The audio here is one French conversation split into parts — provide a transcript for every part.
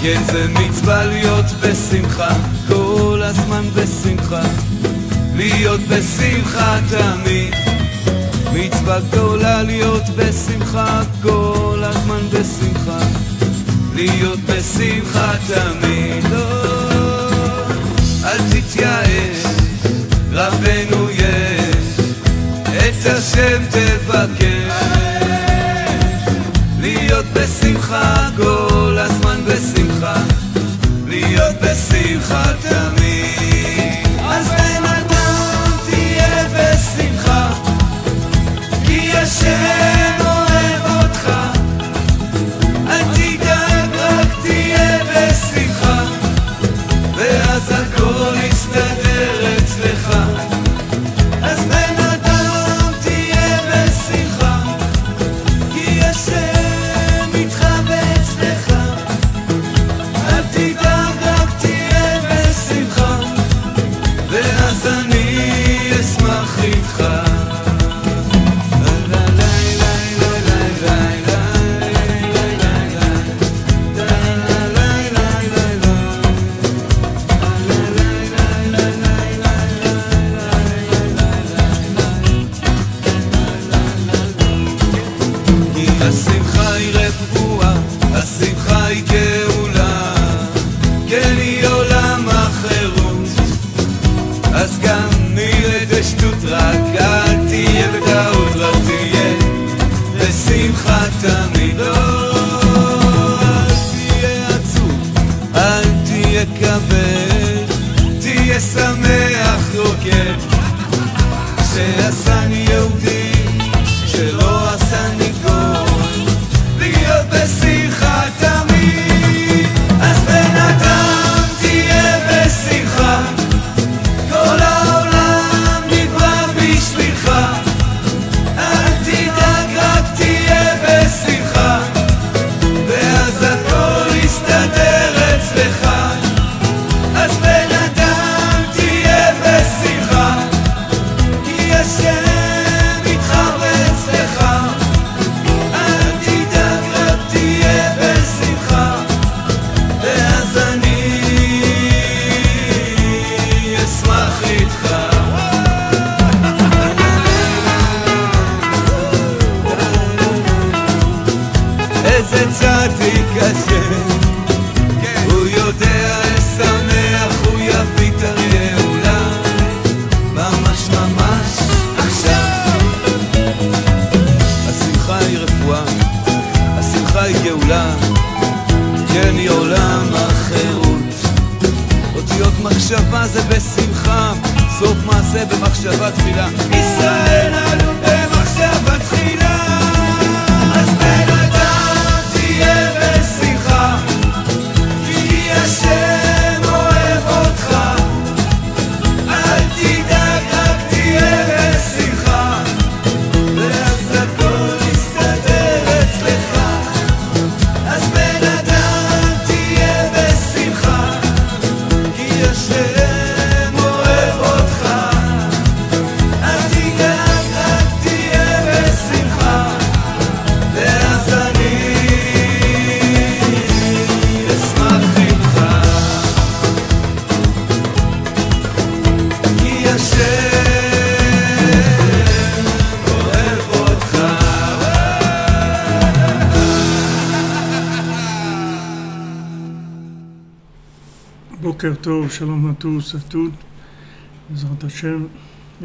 כן זה מצווה להיות בשמחה, כל הזמן בשמחה, להיות בשמחה תמיד. מצווה גדולה להיות בשמחה, כל הזמן בשמחה, להיות בשמחה תמיד. אל תתייאש, רבנו יש, את השם תבקש. להיות בשמחה, כל הזמן בשמחה, להיות בשמחה תמיד. אז בן אדם תהיה בשמחה, כי השם אוהב אותך. אל תדאג, רק תהיה בשמחה, ואז הכל יסתדר אצלך. אז בן אדם תהיה בשמחה, כי השם איתך ואצלך. אל תדאג, רק תהיה בשמחה, ואז אני אשמח איתך. השמחה היא רפואה, השמחה היא גאולה, כן היא עולם החירות. אז גם נראה דשטות, רק אל תהיה בטעות, רק תהיה בשמחה תמיד. אל תהיה עצוב, אל תהיה כבד, תהיה שמח רוקד. שעשני יהודי, שלא עשני גוי, להיות בשמחה תמיד. אז בן אדם תהיה בשמחה, כל העולם נברא בשבילך. אל תדאג, רק תהיה בשמחה, ואז הכל יסתדר אצלך. אז בן אדם תהיה בשמחה, כי השם איתך ואצלך. אל תדאג, רק תהיה בשמחה, ואז אני אשמח איתך. איזה צדיק השם, הוא יודע לשמח, הוא יביא את הגאולה ממש ממש עכשיו. השמחה היא רפואה, השמחה היא גאולה, כן היא עולם החירות. אותיות מחשבה זה בשמחה, סוף מעשה במחשבה תחילה. ישראל עלו במחשבה תחילה. אז בן אדם תהיה בשמחה, כי השם אוהב אותך. אל תדאג, רק תהיה בשמחה, ואז הכל יסתדר אצלך. אז בן אדם תהיה בשמחה, כי השם אוהב אותך. אל תדאג, רק תהיה בשמחה, ואז אני אשמח איתך. כי השם אוהב אותך. Boker Tov, shalom à tous, à toutes. Bezrat Hashem,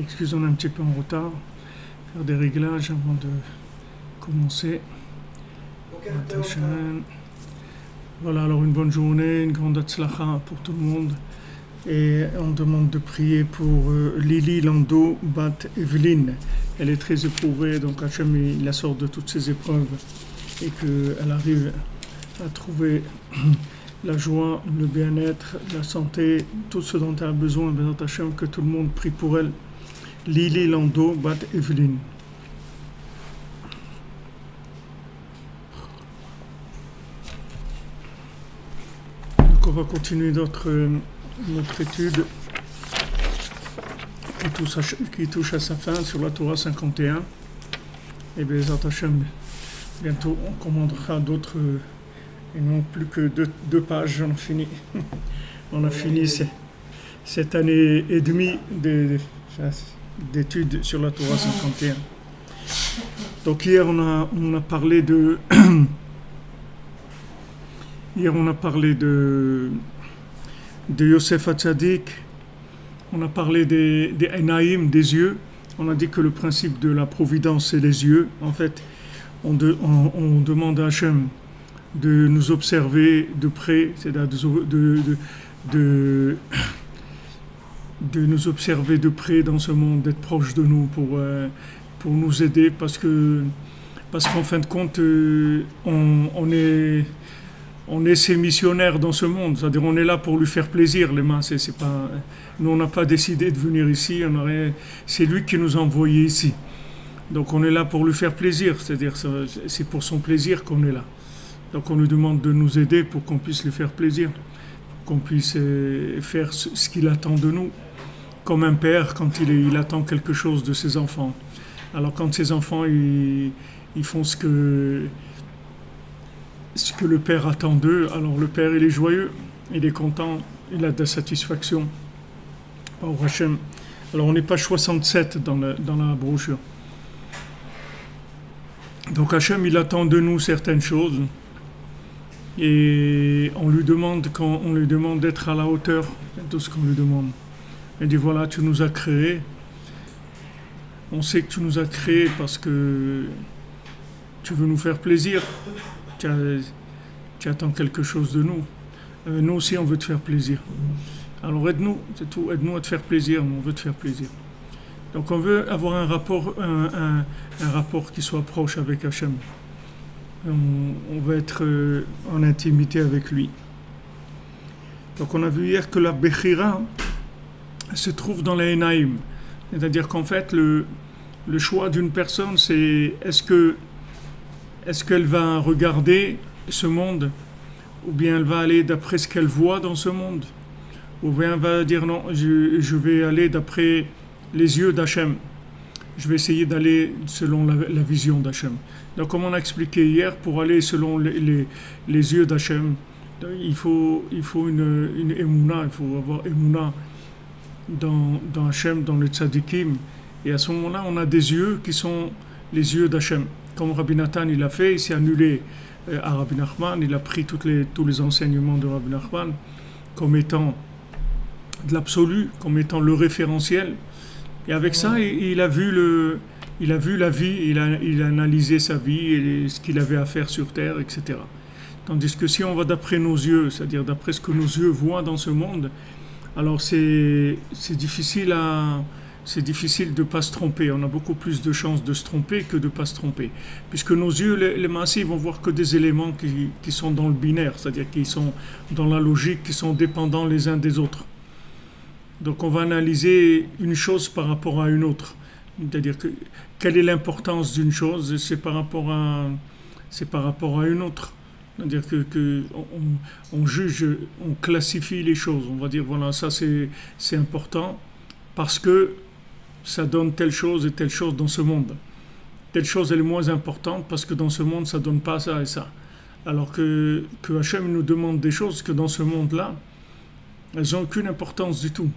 excusez, on est un petit peu en retard. Faire des réglages avant de commencer. Bezrat Hashem. Voilà, alors une bonne journée, une grande atzlacha pour tout le monde. Et on demande de prier pour Lili Lando Bat Evelyn. Elle est très éprouvée, donc Hashem il la sort de toutes ses épreuves et qu'elle arrive à trouver la joie, le bien-être, la santé, tout ce dont elle a besoin. Bezrat Hashem, que tout le monde prie pour elle. Lili Lando Bat Evelyn. Donc on va continuer notre étude qui touche à sa fin sur la Torah 51. Et Bezrat Hashem, bientôt on commandera d'autres Il ne manque plus que deux pages, on a fini. On a fini cette année et demie d'études sur la Torah 51. Donc hier on a parlé de Yosef Hatzadik, on a parlé des Enaïm, des yeux. On a dit que le principe de la providence c'est les yeux. En fait, on demande à Hachem de nous observer de près, c'est-à-dire de nous observer de près dans ce monde, d'être proche de nous pour nous aider, parce qu'en fin de compte, on est ses missionnaires dans ce monde, c'est-à-dire on est là pour lui faire plaisir. Les mains, c'est pas, nous on n'a pas décidé de venir ici, c'est lui qui nous a envoyés ici. Donc on est là pour lui faire plaisir, c'est-à-dire c'est pour son plaisir qu'on est là. Donc on lui demande de nous aider pour qu'on puisse lui faire plaisir, qu'on puisse faire ce qu'il attend de nous, comme un père quand il attend quelque chose de ses enfants. Alors quand ses enfants ils font ce que le père attend d'eux, alors le père il est joyeux, il est content, il a de la satisfaction. Au Hachem. Alors on est page 67 dans la brochure. Donc Hachem il attend de nous certaines choses et on lui demande d'être à la hauteur de tout ce qu'on lui demande. Il dit voilà, tu nous as créés. On sait que tu nous as créés parce que tu veux nous faire plaisir. Tu attends quelque chose de nous. Nous aussi, on veut te faire plaisir. Alors aide-nous, c'est tout. Aide-nous à te faire plaisir, on veut te faire plaisir. Donc on veut avoir un rapport qui soit proche avec Hachem. On veut être en intimité avec lui. Donc on a vu hier que la Bechira se trouve dans les Enaïm. C'est-à-dire qu'en fait, le choix d'une personne, c'est est-ce qu'elle va regarder ce monde, ou bien elle va aller d'après ce qu'elle voit dans ce monde, ou bien elle va dire non, je vais aller d'après les yeux d'Hachem. Je vais essayer d'aller selon la vision d'Hachem. Donc comme on a expliqué hier, pour aller selon les yeux d'Hachem, il faut une émouna, il faut avoir émouna dans Hachem, dans le tzadikim. Et à ce moment-là, on a des yeux qui sont les yeux d'Hachem. Comme Rabbi Nathan il a fait, il s'est annulé à Rabbi Nachman, il a pris tous les enseignements de Rabbi Nachman comme étant de l'absolu, comme étant le référentiel. Et avec ça, il a vu la vie, il a analysé sa vie et ce qu'il avait à faire sur terre, etc. Tandis que si on va d'après nos yeux, c'est-à-dire d'après ce que nos yeux voient dans ce monde, alors c'est difficile de ne pas se tromper. On a beaucoup plus de chances de se tromper que de ne pas se tromper. Puisque nos yeux, les massifs, vont voir que des éléments qui sont dans le binaire, c'est-à-dire qui sont dans la logique, qui sont dépendants les uns des autres. Donc on va analyser une chose par rapport à une autre. C'est-à-dire que quelle est l'importance d'une chose, c'est par rapport à une autre. C'est-à-dire on juge, on classifie les choses. On va dire voilà, ça c'est important parce que ça donne telle chose et telle chose dans ce monde. Telle chose elle est moins importante parce que dans ce monde ça donne pas ça et ça. Alors que Hachem nous demande des choses que dans ce monde-là, elles n'ont aucune importance du tout.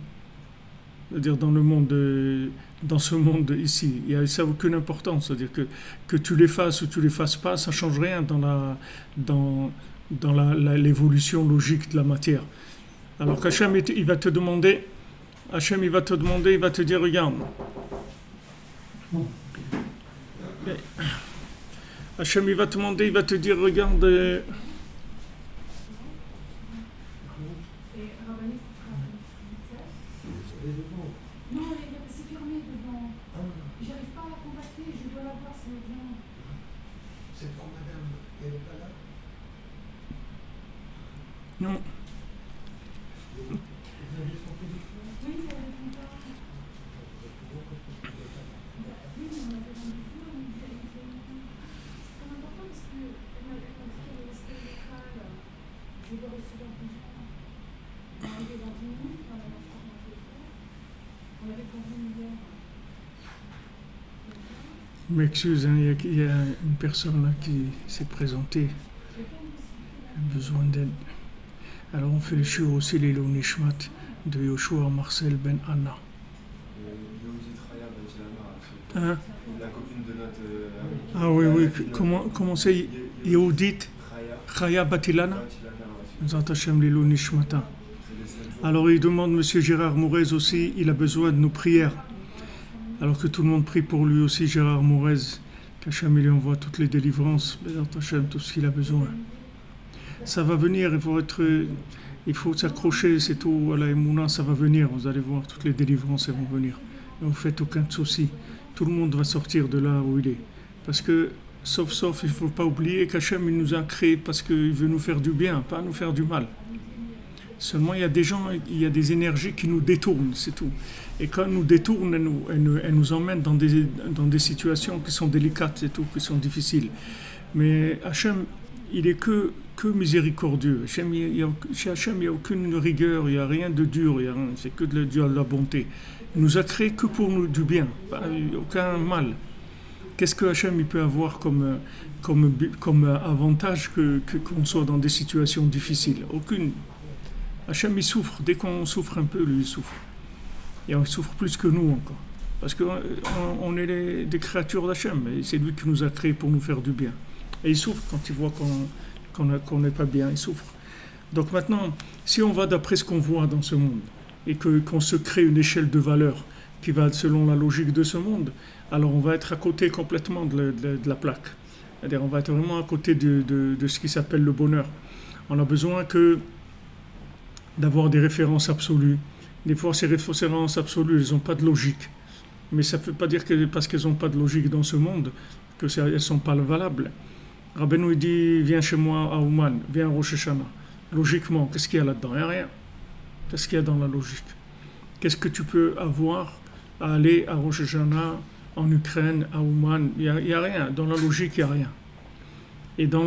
C'est-à-dire dans ce monde ici, ça n'a aucune importance. C'est-à-dire que tu les fasses ou tu les fasses pas, ça ne change rien dans l'évolution logique de la matière. Alors qu'Hachem, il va te demander, il va te dire, regarde. Hachem, il va te demander, il va te dire, regarde. Non. Je m'excuse, il y a une personne là qui s'est présentée. besoin d'aide. Alors on fait le shiur aussi, les Lilou Nishmat de Yoshua Marcel Ben Anna. Hein? La copine de notre Ah oui, oui, comment c'est Yehudit Chaya Batilana? Zat Hashem Lilou Nishmata. Alors il demande, Monsieur Gérard Mourez aussi, il a besoin de nos prières. Alors que tout le monde prie pour lui aussi, Gérard Mourez, qu'Hachem lui envoie toutes les délivrances, Zat Hashem, tout ce qu'il a besoin. Ça va venir, il faut s'accrocher, c'est tout, à la Emouna, ça va venir, vous allez voir, toutes les délivrances elles vont venir. Ne vous faites aucun souci, tout le monde va sortir de là où il est. Parce que, sauf, il ne faut pas oublier qu'Hachem il nous a créés parce qu'il veut nous faire du bien, pas nous faire du mal. Seulement, il y a des gens, il y a des énergies qui nous détournent, c'est tout. Et quand elles nous détournent, elles nous emmènent dans des situations qui sont délicates, c'est tout, qui sont difficiles. Mais Hachem, il est que miséricordieux. Chez Hachem, il n'y a aucune rigueur, il n'y a rien de dur, c'est que de la bonté. Il nous a créés que pour nous du bien, aucun mal. Qu'est-ce que Hachem il peut avoir comme avantage qu'on soit dans des situations difficiles? Aucune. Hachem il souffre, dès qu'on souffre un peu, lui il souffre. Et on souffre plus que nous encore. Parce qu'on est des créatures d'Hachem, et c'est lui qui nous a créés pour nous faire du bien. Et il souffre quand il voit qu'on n'est pas bien, il souffre. Donc maintenant, si on va d'après ce qu'on voit dans ce monde, et qu'on se crée une échelle de valeur qui va selon la logique de ce monde, alors on va être à côté complètement de la plaque. C'est-à-dire on va être vraiment à côté de ce qui s'appelle le bonheur. On a besoin d'avoir des références absolues. Des fois, ces références absolues, elles n'ont pas de logique. Mais ça ne veut pas dire que parce qu'elles n'ont pas de logique dans ce monde, qu'elles ne sont pas valables. Rabbeinu dit, viens chez moi à Ouman, viens à Rosh Hashanah. Logiquement, qu'est-ce qu'il y a là-dedans? Il n'y a rien. Qu'est-ce qu'il y a dans la logique? Qu'est-ce que tu peux avoir à aller à Rosh Hashanah, en Ukraine, à Ouman? Il n'y a rien. Dans la logique, il n'y a rien. Et dans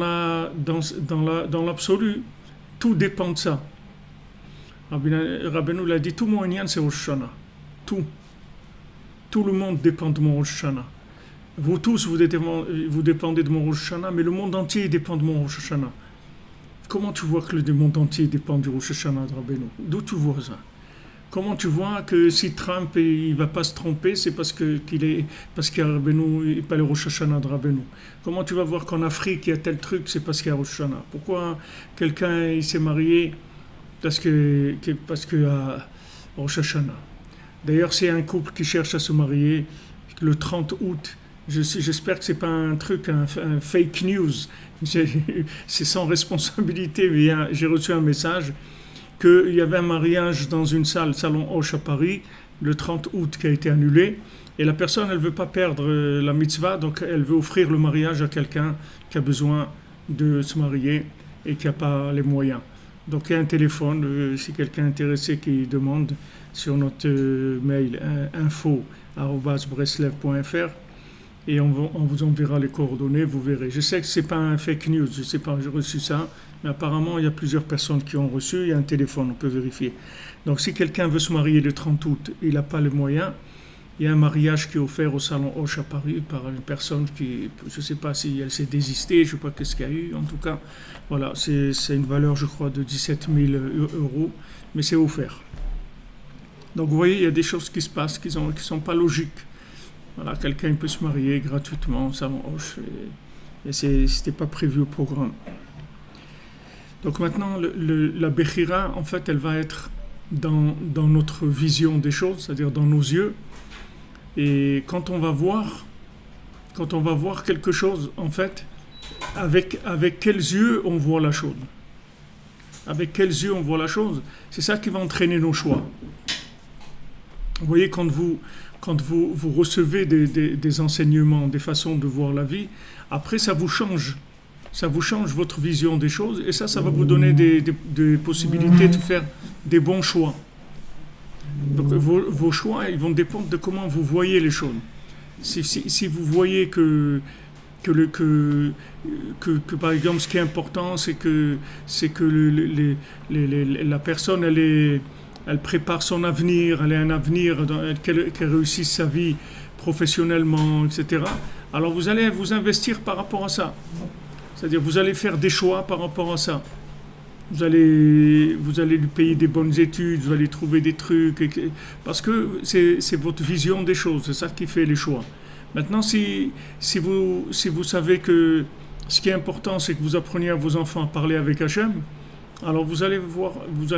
l'absolu, tout dépend de ça. Rabbeinu l'a dit, tout mon Inyan, c'est Rosh Hashanah. Tout. Tout le monde dépend de mon Rosh Hashanah. Vous tous, vous dépendez de mon Rosh Hashanah, mais le monde entier dépend de mon Rosh Hashanah. Comment tu vois que le monde entier dépend du Rosh Hashanah de Rabbeinu? D'où tu vois ça? Comment tu vois que si Trump il ne va pas se tromper, c'est parce qu'il y a Rabbeinu et pas le Rosh Hashanah de Rabbeinu? Comment tu vas voir qu'en Afrique il y a tel truc, c'est parce qu'il y a Rosh Hashanah? Pourquoi quelqu'un il s'est marié parce qu'il y a Rosh Hashanah? D'ailleurs, c'est un couple qui cherche à se marier le 30 août. J'espère que ce n'est pas un truc, un fake news. C'est sans responsabilité. Mais j'ai reçu un message qu'il y avait un mariage dans une salon Hoche à Paris, le 30 août, qui a été annulé. Et la personne, elle ne veut pas perdre la mitzvah, donc elle veut offrir le mariage à quelqu'un qui a besoin de se marier et qui n'a pas les moyens. Donc il y a un téléphone, si quelqu'un est intéressé qui demande sur notre mail info@breslev.fr et on vous enverra les coordonnées, vous verrez. Je sais que ce n'est pas un fake news, je ne sais pas, j'ai reçu ça, mais apparemment il y a plusieurs personnes qui ont reçu, il y a un téléphone, on peut vérifier. Donc si quelqu'un veut se marier le 30 août, il n'a pas les moyens, il y a un mariage qui est offert au salon Hoche à Paris par une personne qui, je ne sais pas si elle s'est désistée, je ne sais pas qu'est-ce qu'il y a eu, en tout cas, voilà, c'est une valeur, je crois, de 17 000 €, mais c'est offert. Donc vous voyez, il y a des choses qui se passent qui ne sont pas logiques. Voilà, quelqu'un peut se marier gratuitement au salon Hoche, et ce n'était pas prévu au programme. Donc maintenant, la Bechira, en fait, elle va être dans notre vision des choses, c'est-à-dire dans nos yeux. Et quand on va voir quelque chose, en fait, avec quels yeux on voit la chose? Avec quels yeux on voit la chose? C'est ça qui va entraîner nos choix. Vous voyez, quand vous recevez des enseignements, des façons de voir la vie, après ça vous change. Ça vous change votre vision des choses et ça va vous donner des possibilités de faire des bons choix. Donc vos choix, ils vont dépendre de comment vous voyez les choses. Si vous voyez que par exemple, ce qui est important, c'est que la personne, elle prépare son avenir, elle a un avenir, qu'elle réussisse sa vie professionnellement, etc. Alors vous allez vous investir par rapport à ça. C'est-à-dire vous allez faire des choix par rapport à ça. vous allez lui payer des bonnes études, vous allez trouver des trucs, parce que c'est votre vision des choses, c'est ça qui fait les choix. Maintenant, si vous savez que ce qui est important, c'est que vous appreniez à vos enfants à parler avec Hachem, alors vous allez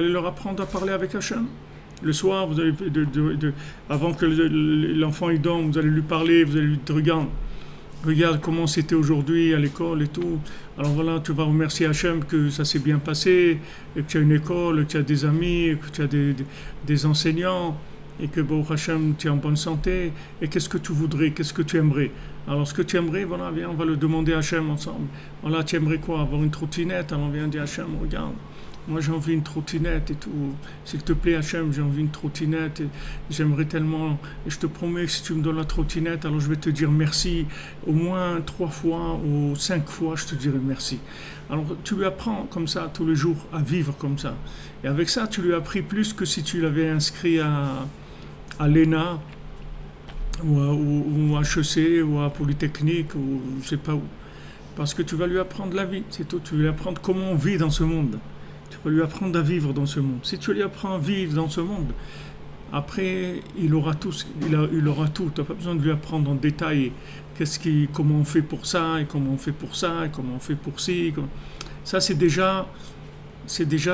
leur apprendre à parler avec Hachem. Le soir, vous allez, avant que l'enfant il dorme, vous allez lui parler, vous allez lui dire, regarde comment c'était aujourd'hui à l'école et tout. Alors voilà, tu vas remercier Hachem que ça s'est bien passé, et que tu as une école, que tu as des amis, et que tu as des enseignants, et que bon, Hachem, tu es en bonne santé. Et qu'est-ce que tu voudrais, qu'est-ce que tu aimerais? Alors ce que tu aimerais, voilà, viens, on va le demander à Hachem ensemble. Voilà, tu aimerais quoi? Avoir une trottinette? Alors viens dire Hachem, regarde. Moi j'ai envie d'une trottinette et tout. S'il te plaît Hachem, j'ai envie d'une trottinette. J'aimerais tellement. Et je te promets que si tu me donnes la trottinette, alors je vais te dire merci. Au moins 3 fois ou 5 fois, je te dirai merci. Alors tu lui apprends comme ça tous les jours à vivre comme ça. Et avec ça, tu lui as appris plus que si tu l'avais inscrit à l'ENA ou à HEC ou à Polytechnique ou je sais pas où. Parce que tu vas lui apprendre la vie, c'est tout. Tu vas lui apprendre comment on vit dans ce monde. Tu vas lui apprendre à vivre dans ce monde. Si tu lui apprends à vivre dans ce monde, après, il aura tout. Il aura tout. Tu n'as pas besoin de lui apprendre en détail comment on fait pour ça, et comment on fait pour ça, et comment on fait pour ci. Ça, c'est déjà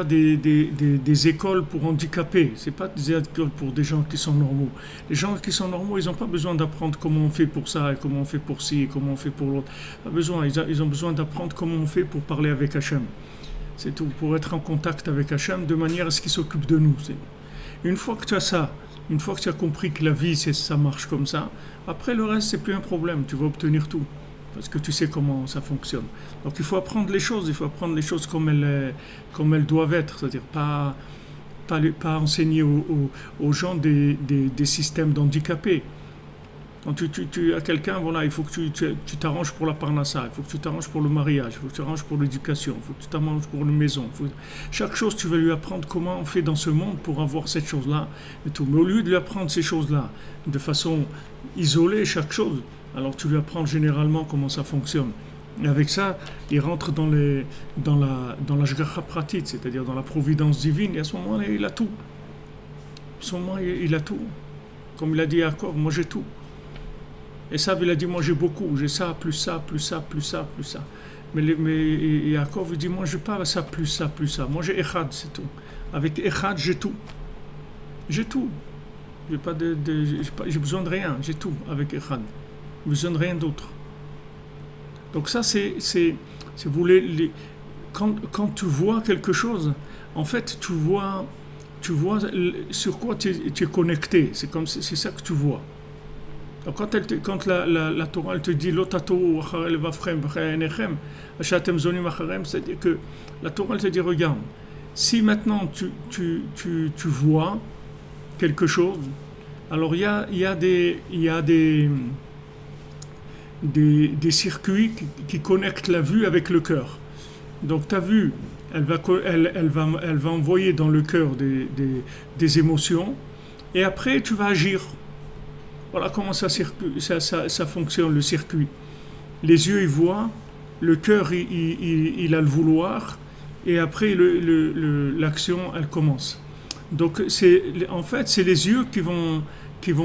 des écoles pour handicapés. Ce n'est pas des écoles pour des gens qui sont normaux. Les gens qui sont normaux, ils n'ont pas besoin d'apprendre comment on fait pour ça, et comment on fait pour ci, et comment on fait pour l'autre. Pas besoin. Ils ont besoin d'apprendre comment on fait pour parler avec Hachem. C'est tout, pour être en contact avec Hachem de manière à ce qu'il s'occupe de nous. Une fois que tu as ça, une fois que tu as compris que la vie, ça marche comme ça, après le reste, c'est plus un problème, tu vas obtenir tout. Parce que tu sais comment ça fonctionne. Donc il faut apprendre les choses comme elles doivent être, c'est-à-dire pas enseigner aux gens des systèmes d'handicapés. Quand tu as quelqu'un, voilà, il faut que tu t'arranges pour la parnassa, il faut que tu t'arranges pour le mariage, il faut que tu t'arranges pour l'éducation, il faut que tu t'arranges pour la maison. Chaque chose, tu vas lui apprendre comment on fait dans ce monde pour avoir cette chose-là et tout. Mais au lieu de lui apprendre ces choses-là de façon isolée, chaque chose, alors tu lui apprends généralement comment ça fonctionne. Et avec ça, il rentre dans la shgacha pratit, c'est-à-dire dans la providence divine, et à ce moment-là, il a tout. À ce moment-là, il a tout. Comme il a dit Yaakov, moi j'ai tout. Et ça, il a dit, moi j'ai beaucoup, j'ai ça, plus ça, plus ça, plus ça, plus ça. Mais Yaakov, il dit, moi je n'ai pas ça, plus ça, plus ça. Moi j'ai Echad, c'est tout. Avec Echad, j'ai tout. J'ai tout. J'ai besoin de rien, j'ai tout avec Echad. J'ai besoin de rien d'autre. Donc ça, quand tu vois quelque chose, en fait, tu vois sur quoi tu es connecté. C'est ça que tu vois. Donc quand la Torah elle te dit l'otato c'est-à-dire que la Torah elle te dit regarde, si maintenant tu vois quelque chose, alors il y a des circuits qui connectent la vue avec le cœur. Donc ta vue elle va envoyer dans le cœur des émotions et après tu vas agir. Voilà comment ça fonctionne, le circuit. Les yeux, ils voient, le cœur, il a le vouloir, et après, l'action, elle commence. Donc, en fait, c'est les yeux qui vont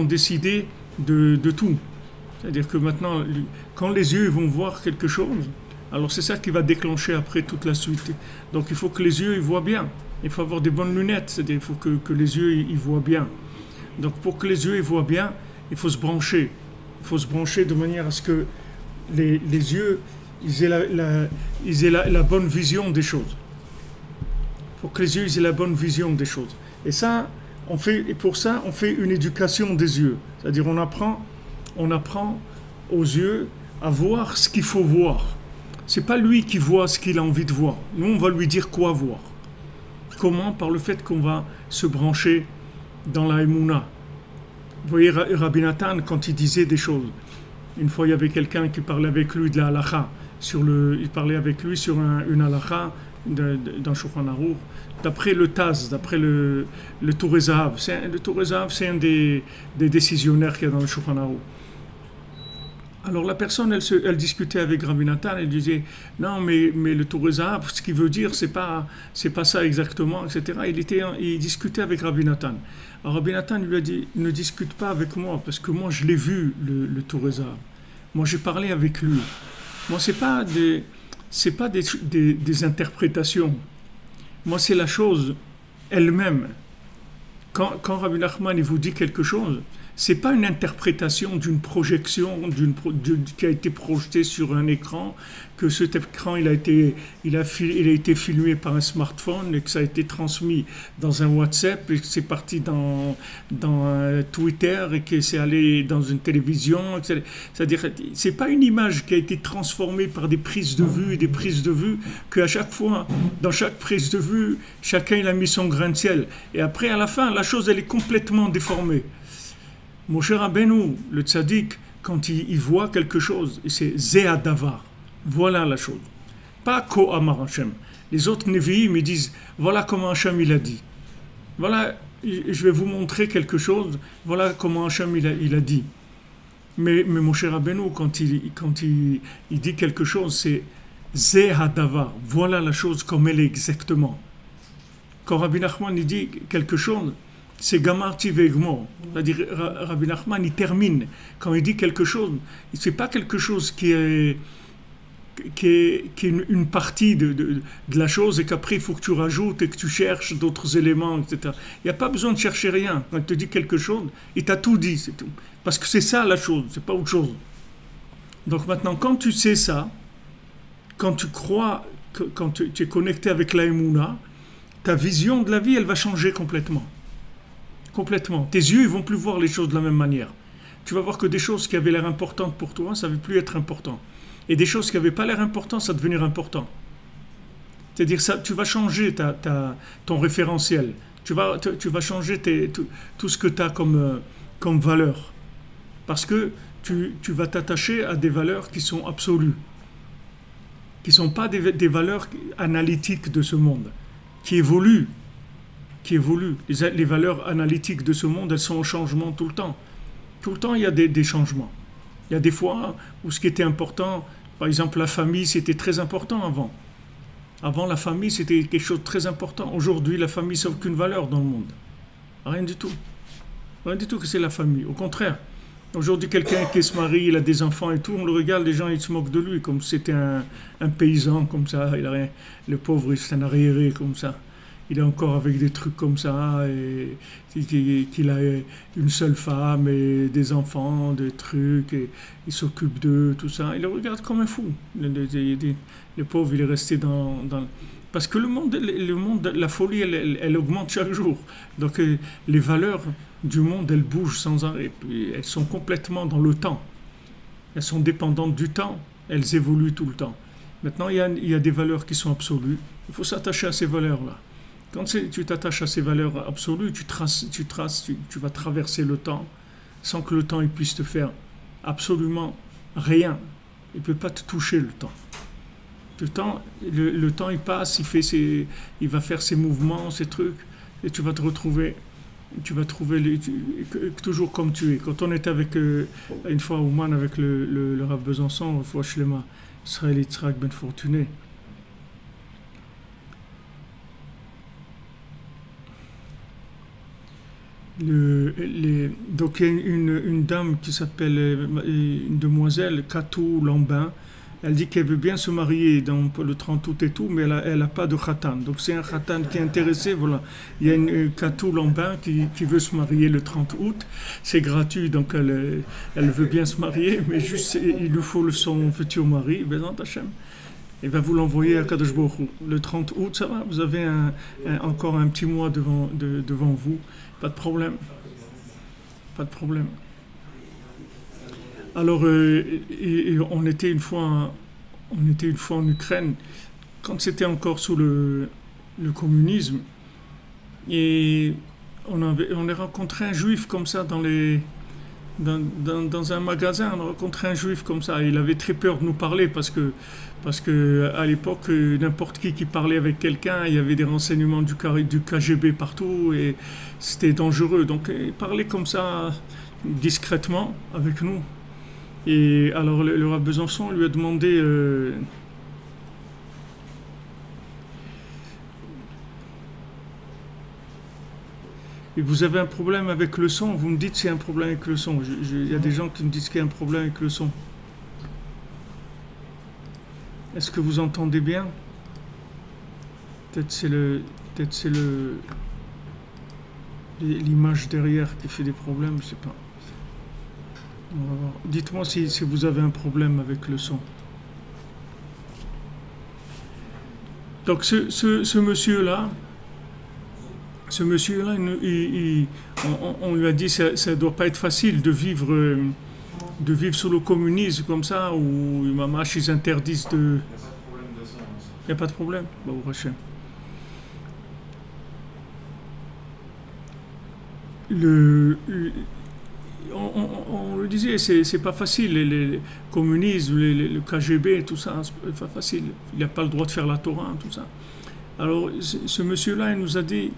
décider de tout. C'est-à-dire que maintenant, quand les yeux vont voir quelque chose, alors c'est ça qui va déclencher après toute la suite. Donc, il faut que les yeux, ils voient bien. Il faut avoir des bonnes lunettes, c'est-à-dire il faut que les yeux, ils voient bien. Donc, pour que les yeux, ils voient bien, il faut se brancher. Il faut se brancher de manière à ce que les yeux ils aient la bonne vision des choses. Il faut que les yeux aient la bonne vision des choses. Et ça, pour ça, on fait une éducation des yeux. C'est-à-dire on apprend aux yeux à voir ce qu'il faut voir. C'est pas lui qui voit ce qu'il a envie de voir. Nous, on va lui dire quoi voir. Comment? Par le fait qu'on va se brancher dans la Emouna. Vous voyez, Rabbi Nathan, quand il disait des choses, une fois il y avait quelqu'un qui parlait avec lui de la halakha, il parlait avec lui sur une halakha dans Shulchan Aruch, d'après le Taz, d'après le Torah Zahav. Le Torah Zahav, c'est un des décisionnaires qu'il y a dans le Shulchan Aruch. Alors la personne, elle discutait avec Rabbi Nathan, elle disait non, mais le Touréza, ce qu'il veut dire, c'est pas ça exactement, etc. Il discutait avec Rabbi Nathan. Alors Rabbi Nathan lui a dit ne discute pas avec moi parce que moi je l'ai vu le Touréza. Moi j'ai parlé avec lui. Moi c'est pas des interprétations. Moi c'est la chose elle-même. Quand Rabbi Nachman il vous dit quelque chose, c'est pas une interprétation d'une projection qui a été projetée sur un écran, que cet écran il a été filmé par un smartphone et que ça a été transmis dans un WhatsApp et que c'est parti dans Twitter et que c'est allé dans une télévision, etc. C'est-à-dire c'est pas une image qui a été transformée par des prises de vue et des prises de vue qu'à chaque fois dans chaque prise de vue chacun il a mis son grain de sel et après à la fin la chose elle est complètement déformée. Moshe Rabbeinu, le tzaddik, quand il voit quelque chose, c'est Zéadavar. Voilà la chose. Pas Ko Amar Hashem. Les autres Nevi'im, ils disent, voilà comment Hashem il a dit. Voilà, je vais vous montrer quelque chose, voilà comment Hashem il a dit. Mais Moshe Rabbeinu, quand il dit quelque chose, c'est Zéadavar. Voilà la chose comme elle est exactement. Quand Rabbi Nachman il dit quelque chose, c'est Gamarti Vegmo. C'est-à-dire, Rabbi Nachman, il termine. Quand il dit quelque chose, il ne fait pas quelque chose qui est une partie de la chose et qu'après, il faut que tu rajoutes et que tu cherches d'autres éléments, etc. Il n'y a pas besoin de chercher rien. Quand il te dit quelque chose, il t'a tout dit, c'est tout. Parce que c'est ça la chose, c'est pas autre chose. Donc maintenant, quand tu sais ça, quand tu crois, quand tu es connecté avec la Emouna, ta vision de la vie, elle va changer complètement. Complètement. Tes yeux ne vont plus voir les choses de la même manière. Tu vas voir que des choses qui avaient l'air importantes pour toi, ça ne va plus être important. Et des choses qui n'avaient pas l'air importantes, ça va devenir important. C'est-à-dire ça, tu vas changer ton référentiel. Tu vas changer tout ce que tu as comme valeur. Parce que tu vas t'attacher à des valeurs qui sont absolues. Qui ne sont pas des valeurs analytiques de ce monde. Qui évoluent. Les valeurs analytiques de ce monde, elles sont en changement tout le temps. Tout le temps, il y a des changements. Il y a des fois où ce qui était important, par exemple, la famille, c'était très important avant. Avant, la famille, c'était quelque chose de très important. Aujourd'hui, la famille, ça n'a aucune valeur dans le monde. Rien du tout. Rien du tout que c'est la famille. Au contraire, aujourd'hui, quelqu'un qui se marie, il a des enfants et tout, on le regarde, les gens, ils se moquent de lui, comme si c'était un paysan, comme ça. Il a rien. Le pauvre, c'est un arriéré, comme ça. Il est encore avec des trucs comme ça, et qu'il a une seule femme et des enfants, des trucs, et il s'occupe d'eux, tout ça. Il le regarde comme un fou. Le pauvre, il est resté dans... Parce que le monde, la folie, elle augmente chaque jour. Donc les valeurs du monde, elles bougent sans arrêt. Puis elles sont complètement dans le temps. Elles sont dépendantes du temps. Elles évoluent tout le temps. Maintenant, il y a des valeurs qui sont absolues. Il faut s'attacher à ces valeurs-là. Quand tu t'attaches à ces valeurs absolues, tu vas traverser le temps sans que le temps il puisse te faire absolument rien. Il ne peut pas te toucher le temps. Le temps il passe, il va faire ses mouvements, ses trucs, et tu vas te retrouver, toujours comme tu es. Quand on était avec, une fois au Man avec le Rav Besançon, fois Shlema, Israël Yitzhak Ben Fortuné, donc il y a une dame qui s'appelle une demoiselle Katou Lambin. Elle dit qu'elle veut bien se marier donc le 30 août et tout, mais elle a pas de khatan. Donc c'est un khatan qui est intéressé, voilà. Il y a une Katou Lambin qui veut se marier le 30 août. C'est gratuit, donc elle veut bien se marier, mais juste il lui faut son futur mari, Bezant Hashem. Il va vous l'envoyer à Kadosh Baruch Hu. Le 30 août, ça va, vous avez encore un petit mois devant vous. Pas de problème. Pas de problème. Alors, on était une fois en Ukraine, quand c'était encore sous le communisme, et on a rencontré un juif comme ça dans un magasin. On a rencontré un juif comme ça. Il avait très peur de nous parler parce que à l'époque, n'importe qui parlait avec quelqu'un, il y avait des renseignements du KGB partout et c'était dangereux. Donc il parlait comme ça discrètement avec nous. Et alors le Rav Besançon lui a demandé et vous avez un problème avec le son, vous me dites s'il y a un problème avec le son. Il y a des gens qui me disent qu'il y a un problème avec le son. Est-ce que vous entendez bien? Peut-être c'est l'image derrière qui fait des problèmes, je sais pas. On va voir. Dites-moi si vous avez un problème avec le son. Donc ce monsieur-là, on lui a dit que ça ne doit pas être facile de vivre sous le communisme comme ça, où ils interdisent de... Il n'y a pas de problème. Bon, Hachem. On le disait, c'est pas facile, le communisme, le KGB, tout ça, c'est pas facile. Il n'a pas le droit de faire la Torah, tout ça. Alors, ce monsieur-là, il nous a dit,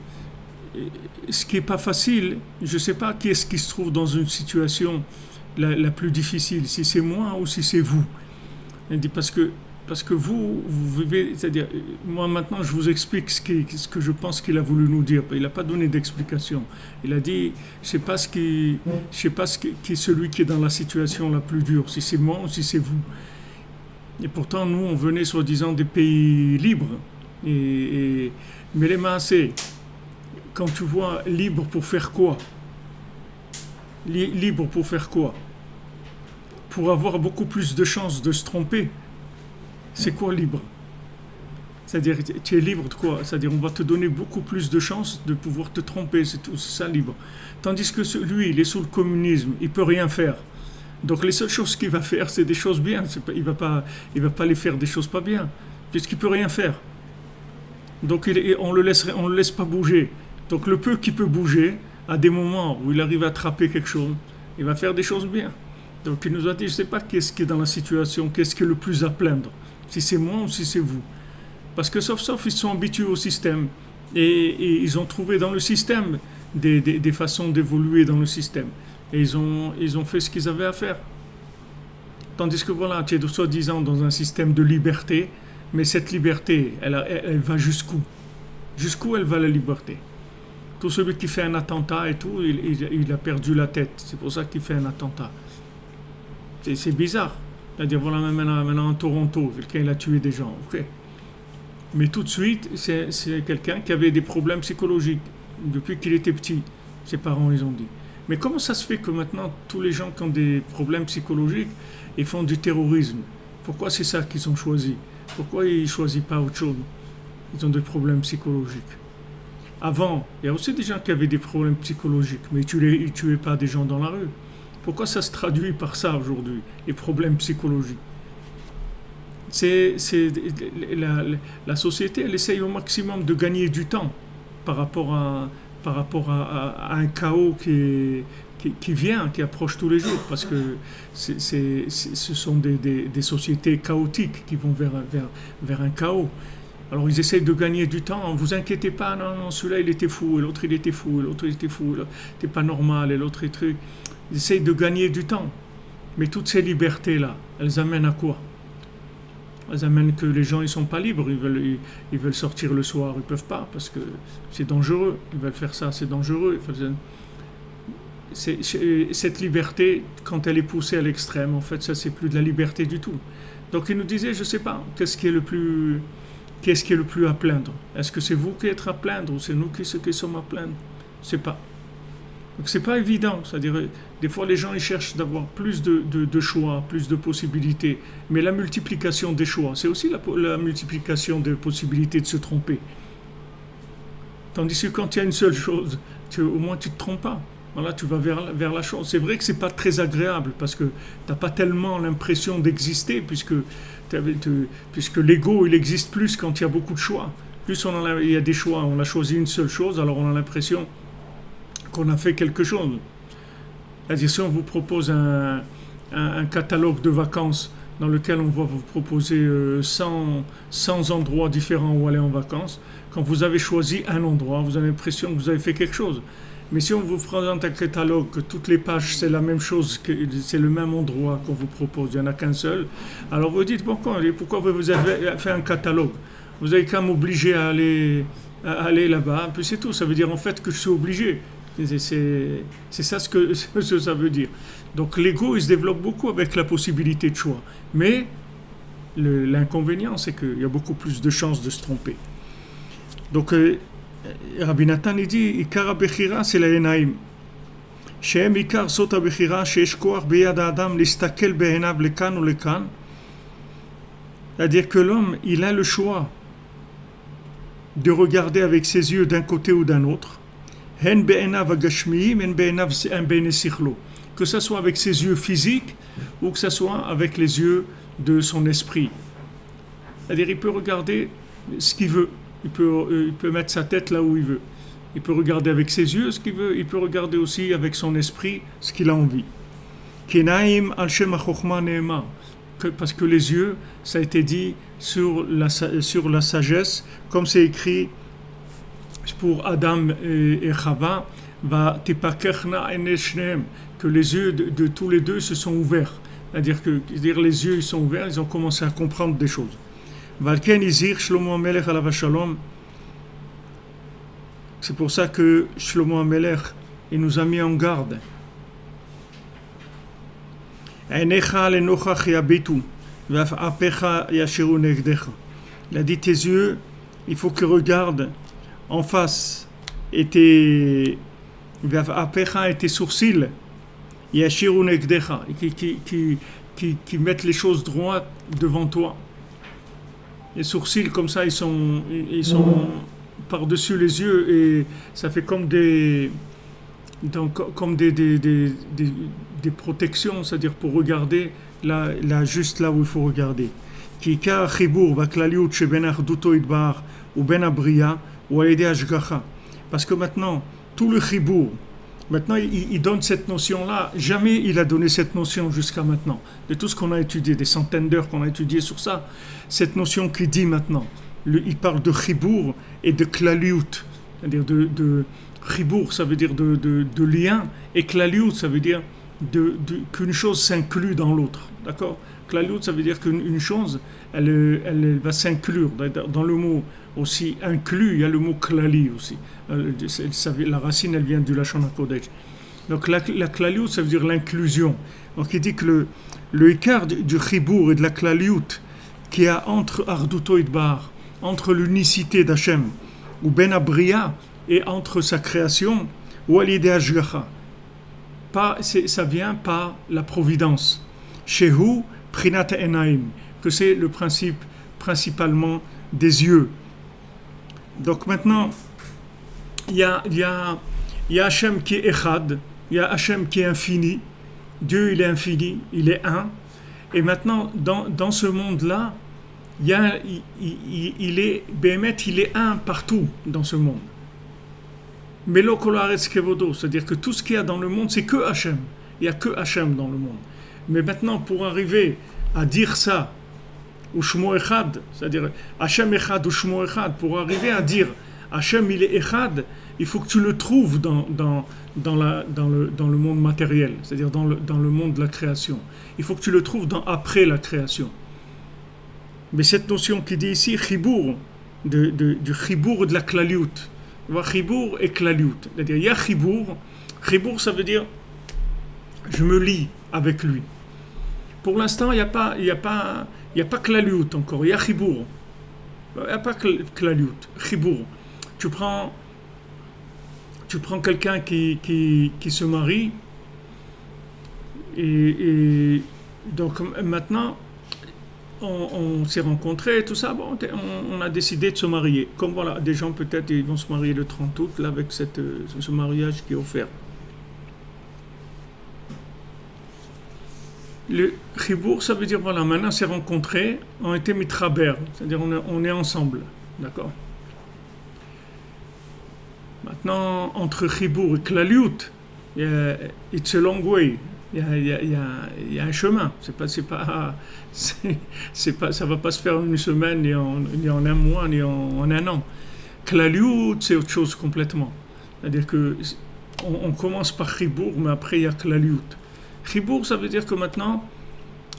ce qui n'est pas facile, je ne sais pas qui est-ce qui se trouve dans une situation la plus difficile, si c'est moi ou si c'est vous. Il dit, parce que vous vivez, c'est-à-dire, moi maintenant je vous explique ce que je pense qu'il a voulu nous dire. Il n'a pas donné d'explication. Il a dit, je ne sais pas qui est celui qui est dans la situation la plus dure, si c'est moi ou si c'est vous. Et pourtant, nous, on venait soi-disant des pays libres. Mais les maasés, quand tu vois libre pour faire quoi? Libre pour faire quoi? Pour avoir beaucoup plus de chances de se tromper. C'est quoi libre? C'est-à-dire, tu es libre de quoi? C'est-à-dire, on va te donner beaucoup plus de chances de pouvoir te tromper, c'est tout, c'est ça libre. Tandis que lui, il est sous le communisme, il ne peut rien faire. Donc les seules choses qu'il va faire, c'est des choses bien. Il va pas les faire des choses pas bien, puisqu'il ne peut rien faire. Donc on le laisse pas bouger. Donc le peu qu'il peut bouger, à des moments où il arrive à attraper quelque chose, il va faire des choses bien. Donc il nous a dit, je ne sais pas qu'est-ce qui est dans la situation, qu'est-ce qui est le plus à plaindre, si c'est moi ou si c'est vous. Parce que sauf, ils sont habitués au système. Et ils ont trouvé dans le système des façons d'évoluer dans le système. Et ils ont fait ce qu'ils avaient à faire. Tandis que voilà, tu es soi-disant dans un système de liberté, mais cette liberté, elle va jusqu'où? Jusqu'où elle va la liberté? Tout celui qui fait un attentat et tout, il a perdu la tête. C'est pour ça qu'il fait un attentat. C'est bizarre. C'est-à-dire, voilà, maintenant en Toronto, quelqu'un il a tué des gens. Ok. Mais tout de suite, c'est quelqu'un qui avait des problèmes psychologiques depuis qu'il était petit. Ses parents, ils ont dit. Mais comment ça se fait que maintenant, tous les gens qui ont des problèmes psychologiques, ils font du terrorisme? Pourquoi c'est ça qu'ils ont choisi? Pourquoi ils ne choisissent pas autre chose? Ils ont des problèmes psychologiques. Avant, il y a aussi des gens qui avaient des problèmes psychologiques, mais ils ne tuaient pas des gens dans la rue. Pourquoi ça se traduit par ça aujourd'hui, les problèmes psychologiques? La société, elle essaye au maximum de gagner du temps par rapport à un chaos qui vient, qui approche tous les jours, parce que ce sont des sociétés chaotiques qui vont vers un chaos. Alors ils essayent de gagner du temps. Ne vous inquiétez pas, non, celui-là il était fou, et l'autre il était fou, et l'autre il était fou, c'était pas normal, et l'autre est truc. Ils essayent de gagner du temps. Mais toutes ces libertés-là, elles amènent à quoi? Elles amènent que les gens ils sont pas libres, ils veulent sortir le soir, ils peuvent pas, parce que c'est dangereux, ils veulent faire ça, c'est dangereux. Cette liberté, quand elle est poussée à l'extrême, en fait, ça c'est plus de la liberté du tout. Donc il nous disait, je sais pas, qu'est-ce qui est le plus à plaindre? Est-ce que c'est vous qui êtes à plaindre ou c'est nous qui sommes à plaindre? Je sais pas. Donc c'est pas évident, c'est-à-dire des fois les gens ils cherchent d'avoir plus de choix, plus de possibilités, mais la multiplication des choix, c'est aussi la multiplication des possibilités de se tromper. Tandis que quand il y a une seule chose, au moins tu ne te trompes pas. Voilà, tu vas vers la chose. C'est vrai que c'est pas très agréable parce que tu n'as pas tellement l'impression d'exister puisque l'ego il existe plus quand il y a beaucoup de choix. Plus il y a des choix, on a choisi une seule chose, alors on a l'impression qu'on a fait quelque chose. C'est-à-dire si on vous propose un catalogue de vacances dans lequel on va vous proposer 100 endroits différents où aller en vacances, quand vous avez choisi un endroit, vous avez l'impression que vous avez fait quelque chose. Mais si on vous présente un catalogue, que toutes les pages c'est la même chose, que c'est le même endroit qu'on vous propose, il n'y en a qu'un seul, alors vous dites pourquoi vous avez fait un catalogue? Vous avez qu'à m'obliger à aller là-bas, puis c'est tout. Ça veut dire en fait que je suis obligé. C'est ça ce que ça veut dire. Donc l'ego il se développe beaucoup avec la possibilité de choix. Mais l'inconvénient c'est qu'il y a beaucoup plus de chances de se tromper. Donc Rabbi Nathan il dit Ikar HaBechira c'est la Enaim. Shehem Ikar Sot HaBechira sheyesh koach beyad ha'adam listakel be'enav lekan ou lekan. C'est-à-dire que l'homme il a le choix de regarder avec ses yeux d'un côté ou d'un autre. Hen be'enav ha'gashmiyim hen be'enav be'ene sichlo. Que ce soit avec ses yeux physiques ou que ce soit avec les yeux de son esprit. C'est-à-dire il peut regarder ce qu'il veut. Il peut mettre sa tête là où il veut. Il peut regarder avec ses yeux ce qu'il veut. Il peut regarder aussi avec son esprit ce qu'il a envie. Kenaim al shem ha'chokhma ne'emar. Parce que les yeux, ça a été dit sur la sagesse, comme c'est écrit pour Adam et Chava, va tipakechna ene shneim, que les yeux de tous les deux se sont ouverts. C'est-à-dire que les yeux ils sont ouverts, ils ont commencé à comprendre des choses. Valken izir Shlomo HaMelech alav shalom. C'est pour ça que Shlomo HaMelech il nous a mis en garde. Il a dit tes yeux, il faut qu'ils regardent en face et tes sourcils, qui mettent les choses droites devant toi. Les sourcils comme ça, ils sont par-dessus les yeux et ça fait comme des protections, c'est-à-dire pour regarder là, juste là où il faut regarder. Parce que maintenant, tout le chibour, maintenant il donne cette notion-là, jamais il a donné cette notion jusqu'à maintenant. De tout ce qu'on a étudié, des centaines d'heures qu'on a étudié sur ça, cette notion qu'il dit maintenant, il parle de chibour et de klaliut, c'est-à-dire de chibour, ça veut dire de lien, et klaliut, ça veut dire qu'une chose s'inclut dans l'autre. D'accord? Klaliut, ça veut dire qu'une chose, elle va s'inclure. Dans le mot aussi inclus, il y a le mot klali aussi. La racine, elle vient du Lashon HaKodesh. Donc la klaliut, ça veut dire l'inclusion. Donc il dit que le écart du chibour et de la klaliut qu'il y a entre Arduto Idbar, entre l'unicité d'Hachem, ou Ben Abriya, et entre sa création, ou Alidé Ashgacha. Ça vient par la providence. Shehu Prinat Enaim, que c'est le principe principalement des yeux. Donc maintenant, il y a Hachem qui est Echad, il y a Hachem qui est infini. Dieu, il est infini, il est un. Et maintenant, dans ce monde-là, il est un partout dans ce monde. Mais c'est-à-dire que tout ce qu'il y a dans le monde, c'est que Hachem. Il n'y a que Hachem dans le monde. Mais maintenant, pour arriver à dire ça, ou Shmo Echad, c'est-à-dire Hachem Echad ou Shmo Echad, pour arriver à dire Hachem il est Echad, il faut que tu le trouves dans le monde matériel, c'est-à-dire dans le monde de la création. Il faut que tu le trouves après la création. Mais cette notion qui dit ici, Chibour, du Chibour de la Klaliut, Chibour et Klaliut. C'est-à-dire, il y a Chibour. Chibour, ça veut dire, je me lie avec lui. Pour l'instant, il n'y a pas Klaliut encore, il y a Chibour. Il n'y a pas Klaliut, Chibour. Tu prends quelqu'un qui se marie, et donc maintenant, on s'est rencontrés, tout ça, bon, on a décidé de se marier. Comme voilà, des gens peut-être ils vont se marier le 30 août là, avec ce mariage qui est offert. Le chibour, ça veut dire voilà, maintenant on s'est rencontrés, on était mitraber, c'est-à-dire on est ensemble, d'accord. Maintenant, entre chibour et klaliut, it's a long way. Il y a un chemin. Ça va pas se faire en une semaine, ni en un mois, ni en un an. Klaliut, c'est autre chose complètement. C'est-à-dire que on commence par Chibour, mais après il y a Klaliout. Chibour, ça veut dire que maintenant,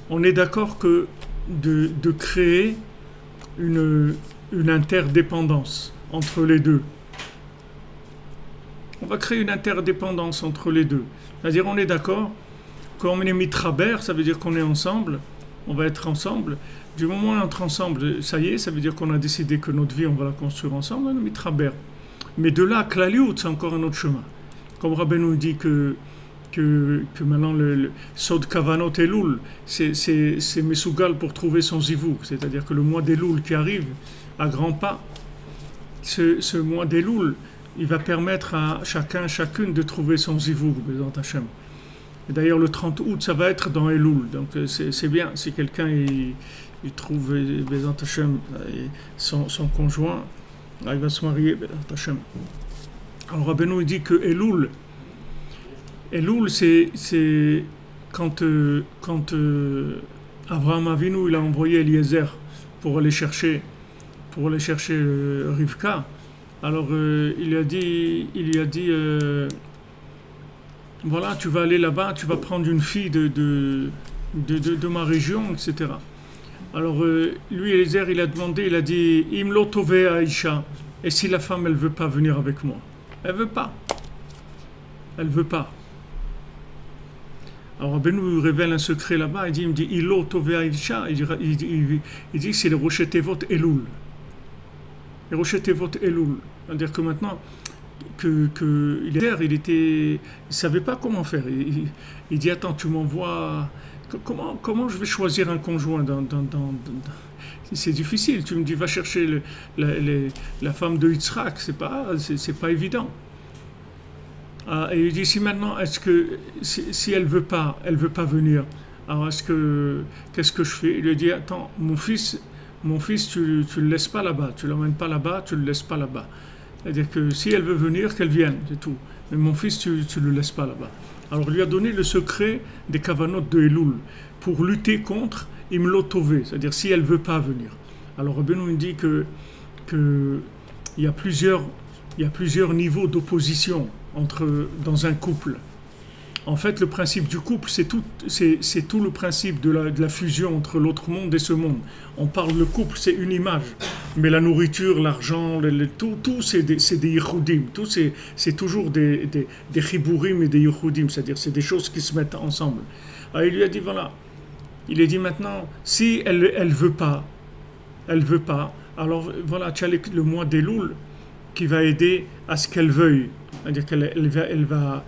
on est d'accord que de créer une interdépendance entre les deux. On va créer une interdépendance entre les deux. C'est-à-dire, on est d'accord, quand on est mitraber, ça veut dire qu'on est ensemble, on va être ensemble. Du moment où on entre ensemble, ça y est, ça veut dire qu'on a décidé que notre vie, on va la construire ensemble, on est mitraber. Mais de là à Klaliout, c'est encore un autre chemin. Comme Rabbeinu nous dit que maintenant le Sod Kavanot Elul, c'est Mesougal pour trouver son zivouk. C'est-à-dire que le mois d'Elul qui arrive à grands pas, ce mois d'Elul, il va permettre à chacune de trouver son zivouk, Bézant Hachem. Et d'ailleurs, le 30 août, ça va être dans Elul. Donc c'est bien, si quelqu'un il trouve Bézant Hachem, son conjoint, il va se marier, Bézant Hachem. Alors Rabbeinu dit que Elul, c'est quand Abraham Avinu il a envoyé Eliezer pour aller chercher Rivka. Alors il lui a dit voilà, tu vas aller là-bas, tu vas prendre une fille de ma région, etc. Alors lui Eliezer il a demandé, il a dit Imlo tove Aisha, et si la femme elle veut pas venir avec moi, elle veut pas. Alors Rabbeinu révèle un secret là-bas, il me dit Ilo Tove Aisha, il dit c'est le Rosh Tevot Elul. Le Rosh Tevot Elul. C'est-à-dire que maintenant, il savait pas comment faire. Il dit attends, tu m'envoies. Comment je vais choisir un conjoint c'est difficile. Tu me dis va chercher la femme de Yitzhak, c'est pas évident. Et il dit si maintenant si elle veut pas venir, alors qu'est-ce que je fais? Il lui dit attends, mon fils tu le laisses pas là-bas, tu l'emmènes pas là-bas, tu le laisses pas là-bas. C'est-à-dire que si elle veut venir, qu'elle vienne, c'est tout. Mais mon fils tu le laisses pas là-bas. Alors il lui a donné le secret des kavanot de Elul pour lutter contre Imlo Tove, c'est-à-dire si elle veut pas venir. Alors Rabbeinu dit que il y a plusieurs niveaux d'opposition dans un couple. En fait, le principe du couple, c'est tout le principe de la fusion entre l'autre monde et ce monde. On parle le couple, c'est une image, mais la nourriture, l'argent, tout c'est des yichudim, tout c'est toujours des chibourim et des yichudim, c'est-à-dire c'est des choses qui se mettent ensemble. Alors il lui a dit voilà, il a dit maintenant, si elle veut pas, alors voilà, tu as le mois d'Elul qui va aider à ce qu'elle veuille. C'est-à-dire qu'elle va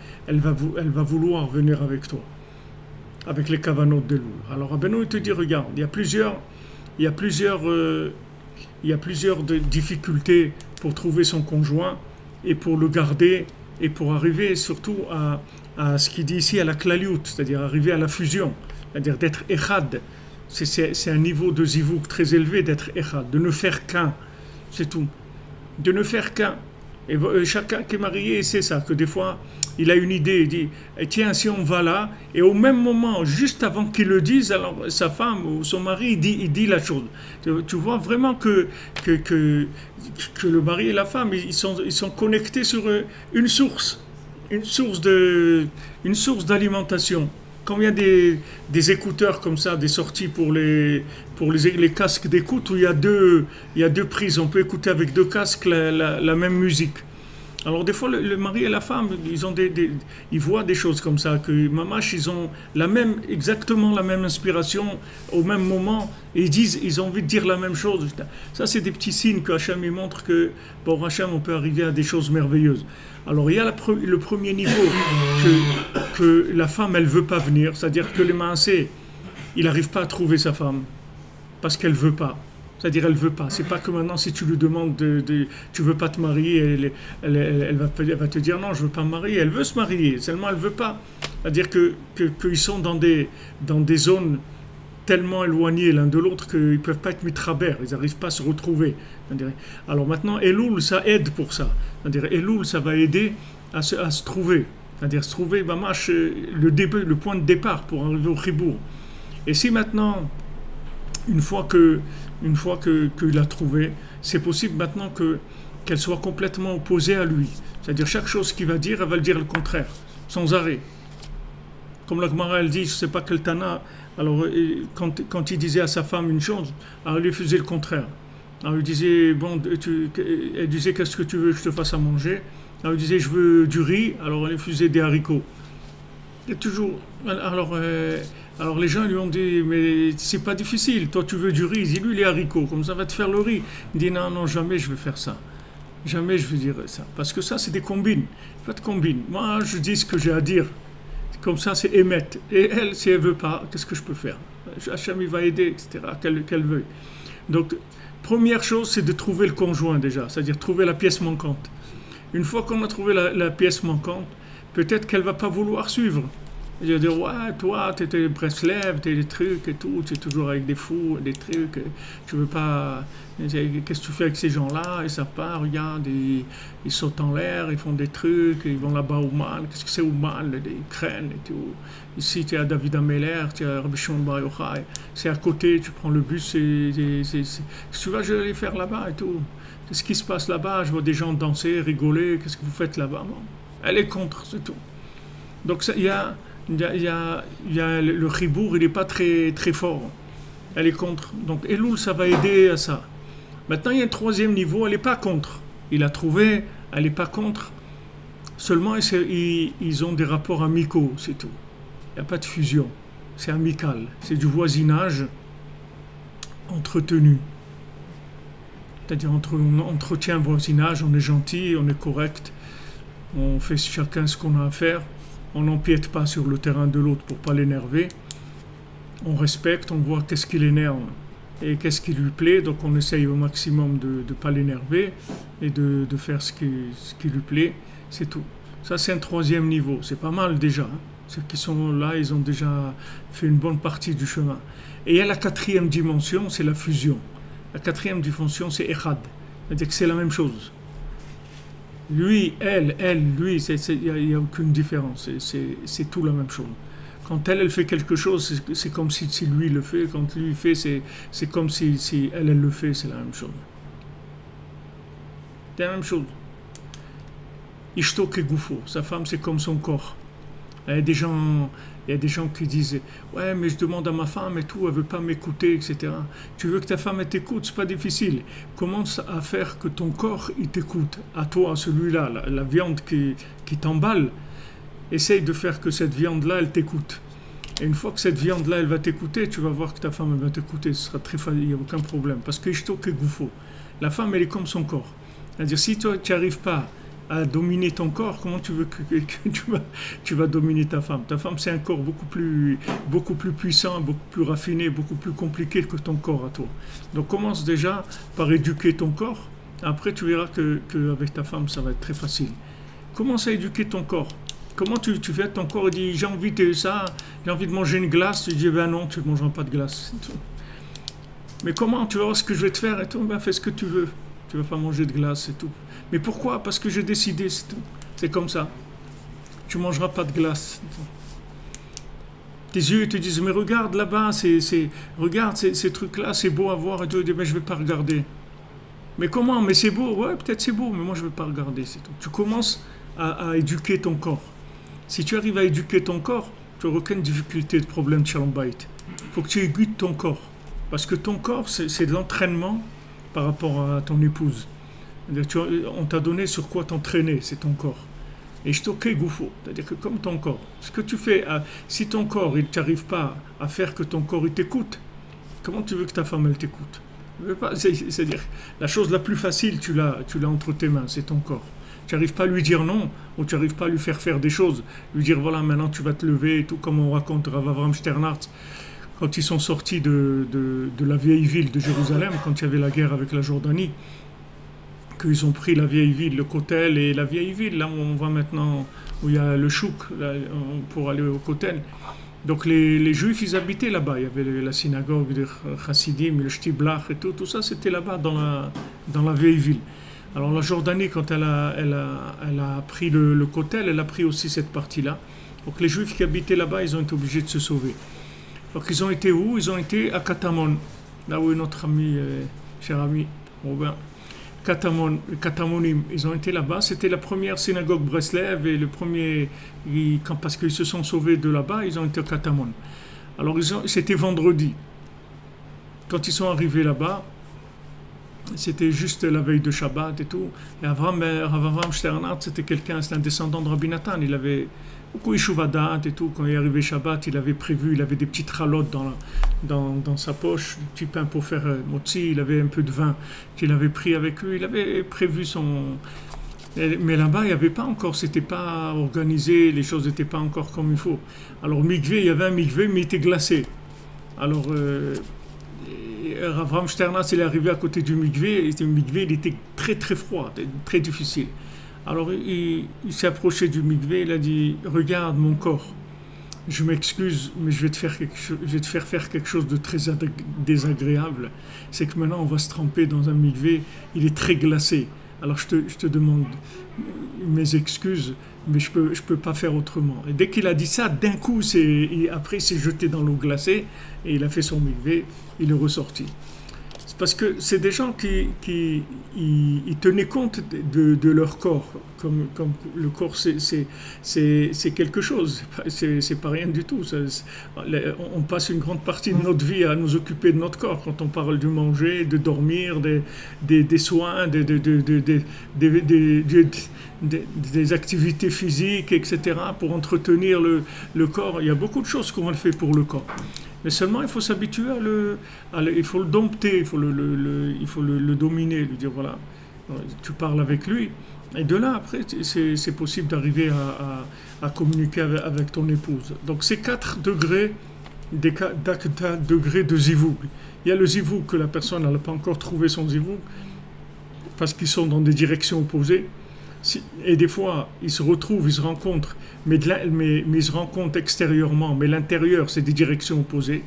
vouloir venir avec toi, avec les kavanot de Elul. Alors Rabbeinu te dit regarde, il y a plusieurs difficultés pour trouver son conjoint et pour le garder et pour arriver surtout à ce qu'il dit ici à la klaliout, c'est-à-dire arriver à la fusion, c'est-à-dire d'être echad. C'est un niveau de zivouk très élevé d'être echad, de ne faire qu'un, c'est tout, de ne faire qu'un. Et chacun qui est marié sait ça, que des fois, il a une idée, il dit tiens, si on va là, et au même moment, juste avant qu'il le dise, alors sa femme ou son mari, il dit la chose. Tu vois vraiment que le mari et la femme, ils sont connectés sur une source d'alimentation. Quand il y a des écouteurs comme ça, des sorties pour les casques d'écoute où il y a deux prises, on peut écouter avec deux casques la même musique. Alors des fois le mari et la femme, ils voient des choses comme ça, que mamash, ils ont exactement la même inspiration au même moment et ils ont envie de dire la même chose. Ça c'est des petits signes que Hachem il montre que pour Hachem on peut arriver à des choses merveilleuses. Alors il y a le premier niveau que la femme elle veut pas venir, c'est-à-dire que les maasé, il n'arrive pas à trouver sa femme parce qu'elle veut pas. C'est-à-dire elle veut pas. C'est pas que maintenant si tu lui demandes tu veux pas te marier, elle va te dire non, je veux pas me marier. Elle veut se marier, seulement elle veut pas. C'est-à-dire qu'ils sont dans des zones tellement éloignées l'un de l'autre qu'ils peuvent pas être mitraber, ils n'arrivent pas à se retrouver. Alors maintenant Elul ça aide pour ça. C'est-à-dire Elul ça va aider à se trouver. C'est-à-dire se trouver le point de départ pour arriver au chibour. Et si maintenant une fois qu'il a trouvé, c'est possible maintenant qu'elle soit complètement opposée à lui. C'est-à-dire chaque chose qu'il va dire, elle va le dire le contraire, sans arrêt. Comme la Gemara, elle dit, je ne sais pas quel Tana, alors quand il disait à sa femme une chose, alors il lui faisait le contraire. Alors il disait, bon, elle disait, qu'est-ce que tu veux que je te fasse à manger? Alors il disait, je veux du riz, alors elle lui faisait des haricots. Et toujours, alors les gens lui ont dit, mais c'est pas difficile, toi tu veux du riz, il dit, lui les haricots, comme ça va te faire le riz. Il dit, non, non, jamais je vais faire ça. Jamais je vais dire ça. Parce que ça, c'est des combines. Pas de combines. Moi, je dis ce que j'ai à dire. Comme ça, c'est émettre. Et elle, si elle veut pas, qu'est-ce que je peux faire? Hachem, il va aider, etc., qu'elle veuille. Donc, première chose, c'est de trouver le conjoint déjà, c'est-à-dire trouver la pièce manquante. Une fois qu'on a trouvé la pièce manquante, peut-être qu'elle ne va pas vouloir suivre. Elle va dire, ouais, toi, tu es Breslev, tu es des trucs et tout, tu es toujours avec des fous, des trucs, tu veux pas... Qu'est-ce que tu fais avec ces gens-là? Ils ne savent pas, regarde, ils sautent en l'air, ils font des trucs, ils vont là-bas au mal. Qu'est-ce que c'est au mal? Des crènes et tout. Ici, tu es à David Ameller, tu es à Rabbi Shimon Bar Yochai. C'est à côté, tu prends le bus, qu'est-ce que tu vas aller faire là-bas et tout? Qu'est-ce qui se passe là-bas? Je vois des gens danser, rigoler, qu'est-ce que vous faites là-bas? Bon, elle est contre, c'est tout. Donc, il y a le chibour, il n'est pas très, très fort. Elle est contre. Donc, Elul, ça va aider à ça. Maintenant, il y a un troisième niveau, elle n'est pas contre. Il a trouvé, elle n'est pas contre. Seulement, ils ont des rapports amicaux, c'est tout. Il n'y a pas de fusion. C'est amical. C'est du voisinage entretenu. C'est-à-dire, on entretient le voisinage, on est gentil, on est correct. On fait chacun ce qu'on a à faire. On n'empiète pas sur le terrain de l'autre pour ne pas l'énerver. On respecte, on voit qu'est-ce qui l'énerve et qu'est-ce qui lui plaît. Donc on essaye au maximum de ne pas l'énerver et de faire ce qui lui plaît. C'est tout. Ça, c'est un troisième niveau. C'est pas mal déjà. Hein. Ceux qui sont là, ils ont déjà fait une bonne partie du chemin. Et il y a la quatrième dimension, c'est la fusion. La quatrième dimension, c'est Echad. C'est-à-dire que c'est la même chose. Lui, elle, lui, il n'y a aucune différence. C'est tout la même chose. Quand elle fait quelque chose, c'est comme si lui le fait. Quand lui fait, c'est comme si elle le fait, c'est la même chose. C'est la même chose. Ishto Kegufo, sa femme, c'est comme son corps. Il y a des gens qui disent « Ouais, mais je demande à ma femme et tout, elle ne veut pas m'écouter, etc. » Tu veux que ta femme t'écoute, c'est pas difficile. Commence à faire que ton corps, il t'écoute. À toi, celui-là, la viande qui t'emballe, essaye de faire que cette viande-là, elle t'écoute. Et une fois que cette viande-là, elle va t'écouter, tu vas voir que ta femme, elle va t'écouter. Ce sera très facile, il n'y a aucun problème. Parce que Ishto Kegufo, la femme, elle est comme son corps. C'est-à-dire, si toi, tu n'arrives pas à dominer ton corps, comment tu veux que tu vas dominer ta femme? Ta femme, c'est un corps beaucoup plus puissant, beaucoup plus raffiné, beaucoup plus compliqué que ton corps à toi. Donc commence déjà par éduquer ton corps. Après, tu verras qu'avec ta femme, ça va être très facile. Commence à éduquer ton corps. Comment tu fais ton corps? Il dit, j'ai envie de ça, j'ai envie de manger une glace. Tu dis, ben non, tu ne mangeras pas de glace. Mais comment? Tu vas voir ce que je vais te faire et tout. Ben fais ce que tu veux. Tu ne vas pas manger de glace et tout. Mais pourquoi? Parce que j'ai décidé, c'est tout. C'est comme ça. Tu ne mangeras pas de glace. Tes yeux te disent, mais regarde là-bas, regarde ces trucs-là, c'est beau à voir. Et tu dis, mais je ne vais pas regarder. Mais comment? Mais c'est beau. Ouais, peut-être c'est beau, mais moi je ne vais pas regarder, c'est tout. Tu commences à éduquer ton corps. Si tu arrives à éduquer ton corps, tu n'auras aucune difficulté de problème de Shalom Bayit. Il faut que tu éduques ton corps. Parce que ton corps, c'est de l'entraînement par rapport à ton épouse. On t'a donné sur quoi t'entraîner, c'est ton corps. Et je t'occupe goufo, c'est-à-dire que comme ton corps, ce que tu fais, si ton corps, il t'arrive pas à faire que ton corps, il t'écoute, comment tu veux que ta femme, elle t'écoute? C'est-à-dire, la chose la plus facile, tu l'as entre tes mains, c'est ton corps. Tu n'arrives pas à lui dire non, ou tu n'arrives pas à lui faire des choses, lui dire voilà, maintenant tu vas te lever, et tout comme on raconte Rav Avram Sternhardt, quand ils sont sortis de la vieille ville de Jérusalem, quand il y avait la guerre avec la Jordanie, qu'ils ont pris la vieille ville, le Kotel et la vieille ville, là où on va maintenant, où il y a le chouk, là, pour aller au Kotel. Donc les Juifs, ils habitaient là-bas. Il y avait la synagogue de Chassidim, le Shtiblach et tout ça, c'était là-bas, dans la vieille ville. Alors la Jordanie, quand elle a pris le Kotel, elle a pris aussi cette partie-là. Donc les Juifs qui habitaient là-bas, ils ont été obligés de se sauver. Donc ils ont été où? Ils ont été à Katamon, là où est notre ami, cher ami Robin. Katamonim, ils ont été là-bas. C'était la première synagogue Breslev et le premier, parce qu'ils se sont sauvés de là-bas, ils ont été au Katamon. Alors c'était vendredi. Quand ils sont arrivés là-bas, c'était juste la veille de Shabbat et tout. Et Avram Sternhardt, c'était un descendant de Rabbi Nathan. Il avait beaucoup Yeshuvadat et tout. Quand il est arrivé Shabbat, il avait des petites ralottes dans sa poche, du petit pain pour faire motzi. Il avait un peu de vin qu'il avait pris avec lui. Il avait prévu son... Mais là-bas, il n'y avait pas encore, c'était pas organisé, les choses n'étaient pas encore comme il faut. Alors, mikvé, il y avait un mikvé, mais il était glacé. Alors, Avram Sternhardt, il est arrivé à côté du mikvé, et le mikvé, il était très très froid, très difficile. Alors, il s'est approché du mikvé, il a dit, regarde mon corps, je m'excuse, mais je vais te faire faire quelque chose de très désagréable. C'est que maintenant, on va se tremper dans un mikvé, il est très glacé. Alors je te demande mes excuses, mais je peux pas faire autrement. Et dès qu'il a dit ça, d'un coup, après il s'est jeté dans l'eau glacée et il a fait son mikvé, il est ressorti. C'est parce que c'est des gens qui tenaient compte de leur corps, comme le corps c'est quelque chose, c'est pas rien du tout. On passe une grande partie de notre vie à nous occuper de notre corps quand on parle de manger, de dormir, des soins, des activités physiques, etc. pour entretenir le corps. Il y a beaucoup de choses qu'on fait pour le corps. Mais seulement il faut s'habituer il faut le dompter, il faut le dominer, lui dire voilà, tu parles avec lui. Et de là, après, c'est possible d'arriver à communiquer avec ton épouse. Donc, c'est 4 degrés, degrés de zivoug. Il y a le zivoug que la personne n'a pas encore trouvé son zivoug, parce qu'ils sont dans des directions opposées. Et des fois, ils se retrouvent, ils se rencontrent, mais ils se rencontrent extérieurement, mais l'intérieur, c'est des directions opposées.